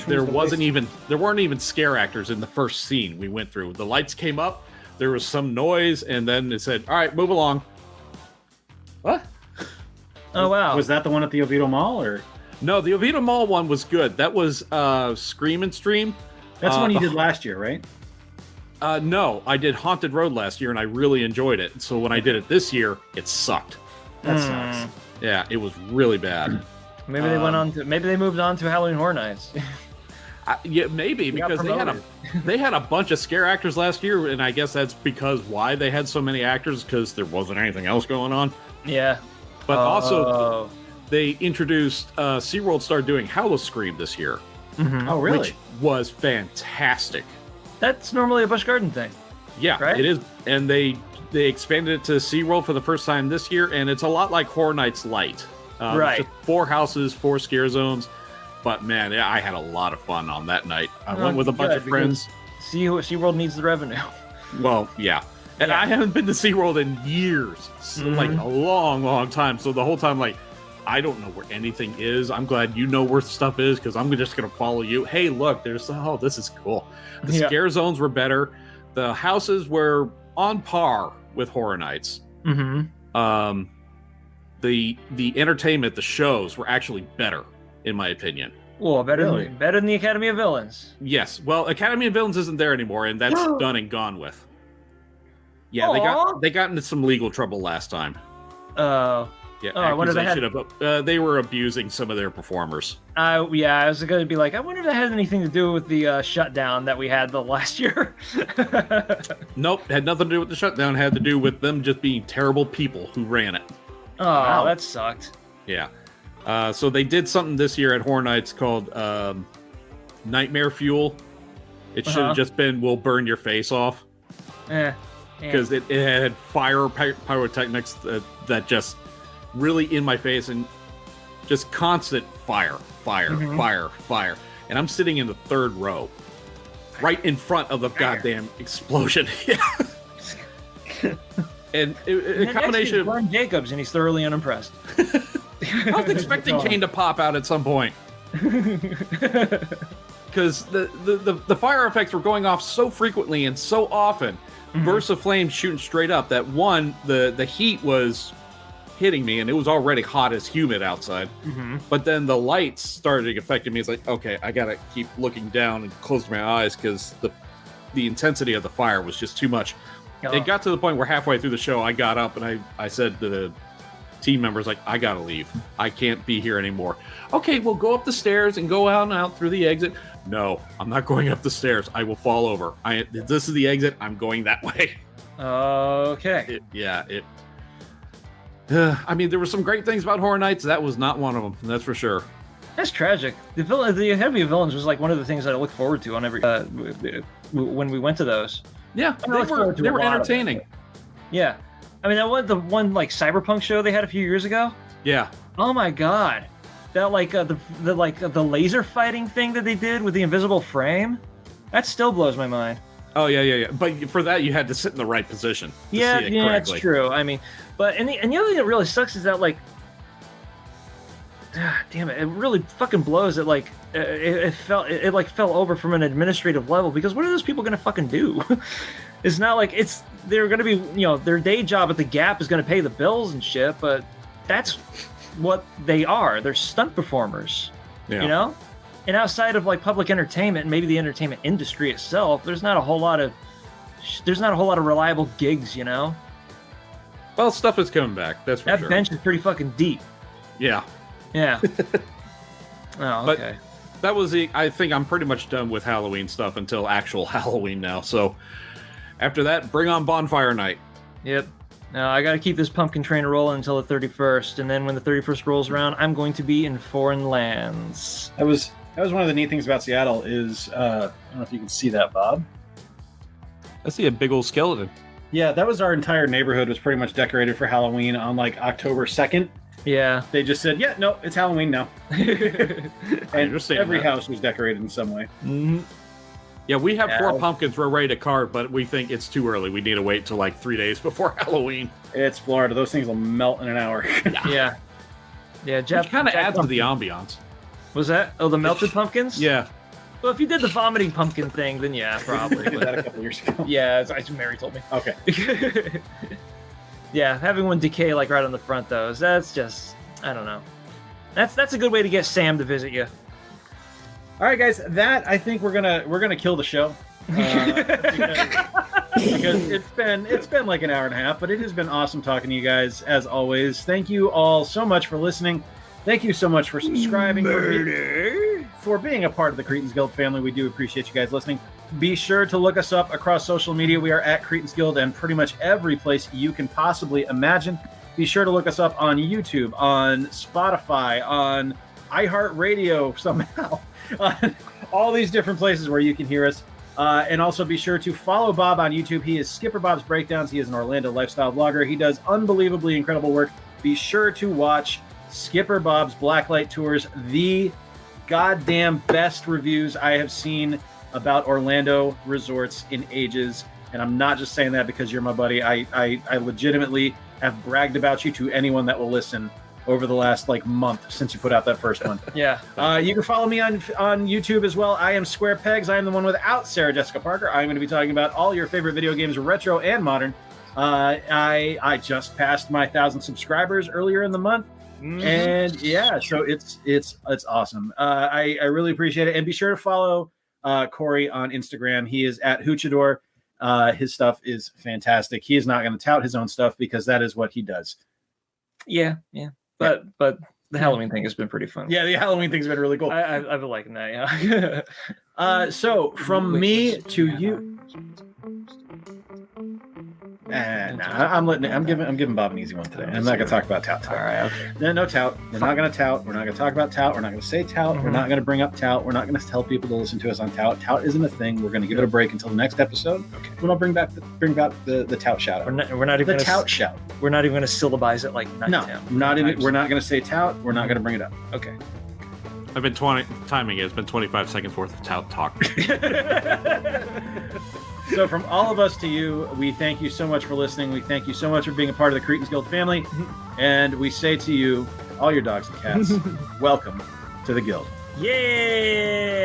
There weren't even scare actors in the first scene we went through. The lights came up, there was some noise, and then it said, all right, move along. What? Oh, wow. Was that the one at the Oviedo Mall, or? No, the Oviedo Mall one was good. That was Scream and Stream. That's the one you did last year, right? No, I did Haunted Road last year, and I really enjoyed it. So when I did it this year, it sucked. That sucks. Yeah, it was really bad. Maybe they moved on to Halloween Horror Nights. Yeah, maybe, because they had a bunch of scare actors last year, and I guess that's because why they had so many actors, because there wasn't anything else going on. Yeah. But also, they introduced SeaWorld started doing Howl-O-Scream this year. Oh, really? Which was fantastic. That's normally a Busch Garden thing. Yeah, right? It is. And they expanded it to SeaWorld for the first time this year, and it's a lot like Horror Nights Light. Right. Just 4 houses, 4 scare zones. But man, I had a lot of fun on that night. I went with a bunch of friends. SeaWorld needs the revenue. Well, yeah. And I haven't been to SeaWorld in years. Like a long, long time. So the whole time, like, I don't know where anything is. I'm glad you know where stuff is, because I'm just going to follow you. Hey, look, this is cool. The scare zones were better. The houses were on par with Horror Nights. The entertainment, the shows were actually better, in my opinion. Well, better than the Academy of Villains. Yes. Well, Academy of Villains isn't there anymore, and that's done and gone with. Yeah, they got into some legal trouble last time. Oh. Yeah, I wonder if they were abusing some of their performers. I was going to be like, I wonder if that had anything to do with the shutdown that we had the last year. Nope, had nothing to do with the shutdown. Had to do with them just being terrible people who ran it. Oh, wow. That sucked. Yeah. So they did something this year at Horror Nights called Nightmare Fuel. It should have just been, we'll burn your face off. Because it had fire pyrotechnics that just really in my face, and just constant fire. And I'm sitting in the 3rd row, right in front of the goddamn explosion. And a combination of Glenn Jacobs, and he's thoroughly unimpressed. I was expecting Kane to pop out at some point. Because the fire effects were going off so frequently and so often. Bursts of flames shooting straight up, that the heat was hitting me, and it was already hot as humid outside. But then the lights started affecting me. It's like, okay, I gotta keep looking down and close my eyes, because the intensity of the fire was just too much. It got to the point where halfway through the show, I got up and I said to the team members, like, I gotta leave. I can't be here anymore. Okay, we'll go up the stairs and go out through the exit. No, I'm not going up the stairs. I will fall over. This is the exit. I'm going that way. Okay. I mean, there were some great things about Horror Nights. That was not one of them. That's for sure. That's tragic. The Academy of Villains was like one of the things that I look forward to on every when we went to those. Yeah, they were entertaining. Yeah, I mean, that was the one like cyberpunk show they had a few years ago. Yeah. Oh my god, That the laser fighting thing that they did with the invisible frame, that still blows my mind. Oh yeah. But for that, you had to sit in the right position. To Yeah, see it yeah, correctly. that's true. I mean, but and the other thing that really sucks is that damn it, it really fucking blows that it fell over from an administrative level, because what are those people gonna fucking do? It's not like they're gonna be, their day job at the Gap is gonna pay the bills and shit, but that's what they are. They're stunt performers, and outside of public entertainment and maybe the entertainment industry itself, there's not a whole lot of reliable gigs, Well, stuff is coming back. That's for sure. That bench is pretty fucking deep. Yeah. Oh, okay. But that was I think I'm pretty much done with Halloween stuff until actual Halloween now. So after that, bring on Bonfire Night. Yep. Now I got to keep this pumpkin train rolling until the 31st, and then when the 31st rolls around, I'm going to be in foreign lands. That was one of the neat things about Seattle is I don't know if you can see that, Bob. I see a big old skeleton. Yeah, that was our entire neighborhood was pretty much decorated for Halloween on October 2nd. Yeah. They just said, yeah, no, it's Halloween now. And every house was decorated in some way. Mm-hmm. Yeah, we have 4 pumpkins we're ready to carve, but we think it's too early. We need to wait till 3 days before Halloween. It's Florida. Those things will melt in an hour. Yeah. Yeah, Jeff kind of adds to the ambiance. Was that? Oh, the melted pumpkins? Yeah. Well, if you did the vomiting pumpkin thing, then yeah, probably. We did that a couple years ago. Yeah, Mary told me. Okay. Yeah, having one decay right on the front though, that's just, I don't know. That's a good way to get Sam to visit you. All right, guys, that I think we're gonna kill the show because it's been like an hour and a half, but it has been awesome talking to you guys as always. Thank you all so much for listening. Thank you so much for subscribing, for being a part of the Cretans Guild family. We do appreciate you guys listening. Be sure to look us up across social media. We are at Cretans Guild and pretty much every place you can possibly imagine. Be sure to look us up on YouTube, on Spotify, on iHeartRadio somehow, on all these different places where you can hear us. And also be sure to follow Bob on YouTube. He is Skipper Bob's Breakdowns. He is an Orlando lifestyle vlogger. He does unbelievably incredible work. Be sure to watch Skipper Bob's Blacklight Tours, the goddamn best reviews I have seen about Orlando resorts in ages. And I'm not just saying that because you're my buddy. I legitimately have bragged about you to anyone that will listen over the last month since you put out that first one. Yeah. You can follow me on YouTube as well. I am Square Pegs. I am the one without Sarah Jessica Parker. I'm going to be talking about all your favorite video games, retro and modern. I just passed my 1,000 subscribers earlier in the month. And yeah, so it's awesome. I really appreciate it. And be sure to follow Corey on Instagram. He is at Hoochador. His stuff is fantastic. He is not going to tout his own stuff because that is what he does. Yeah. But the Halloween thing has been pretty fun. Yeah, the Halloween thing's been really cool. I've been liking that, yeah. So from me to you. I'm giving Bob an easy one today. I'm not going to talk about tout. All right, okay. No tout. We're not going to tout. We're not going to talk about tout. We're not going to say tout. We're not going to bring up tout. We're not going to tell people to listen to us on tout. Tout isn't a thing. We're going to give it a break until the next episode. Okay. We're going to bring back the tout shout out. We're not even the tout shout. We're not even going to syllabize it like no, not even. We're not going to say tout. We're not going to bring it up. Okay. I've been timing it. It's been 25 seconds worth of tout talk. So from all of us to you, we thank you so much for listening. We thank you so much for being a part of the Cretans Guild family. And we say to you, all your dogs and cats, welcome to the Guild. Yeah!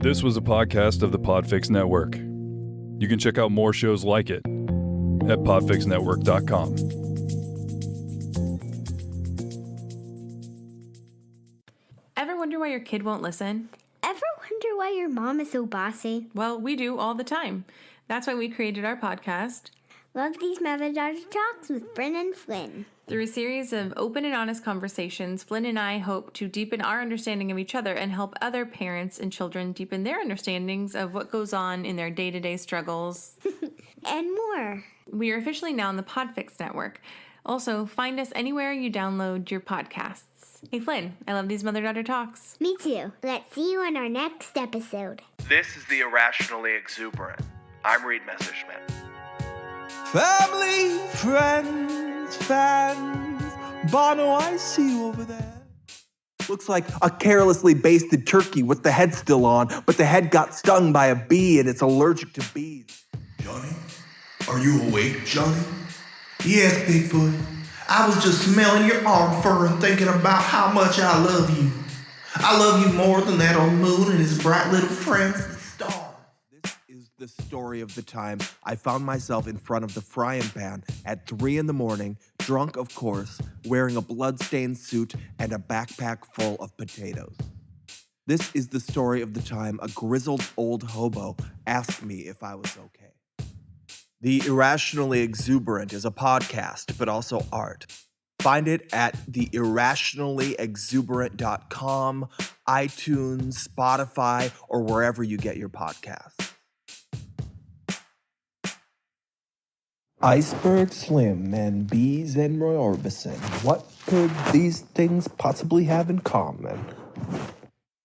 This was a podcast of the PODFIX Network. You can check out more shows like it at podfixnetwork.com. Ever wonder why your kid won't listen? Ever wonder why your mom is so bossy? Well, we do all the time. That's why we created our podcast, Love These Mother-Daughter Talks with Bryn and Flynn. Through a series of open and honest conversations, Flynn and I hope to deepen our understanding of each other and help other parents and children deepen their understandings of what goes on in their day-to-day struggles. And more. We are officially now on the PODFIX network. Also, find us anywhere you download your podcasts. Hey, Flynn, I love these mother-daughter talks. Me too. Let's see you in our next episode. This is the Irrationally Exuberant. I'm Reed Messerschmidt. Family, friends, fans. Bono, I see you over there. Looks like a carelessly basted turkey with the head still on, but the head got stung by a bee and it's allergic to bees. Johnny? Are you awake, Johnny? Yes, Bigfoot. I was just smelling your arm fur and thinking about how much I love you. I love you more than that old moon and his bright little friends, the stars. This is the story of the time I found myself in front of the frying pan at 3 a.m, drunk of course, wearing a blood-stained suit and a backpack full of potatoes. This is the story of the time a grizzled old hobo asked me if I was okay. The Irrationally Exuberant is a podcast, but also art. Find it at theirrationallyexuberant.com, iTunes, Spotify, or wherever you get your podcasts. Iceberg Slim and bees and Roy Orbison. What could these things possibly have in common?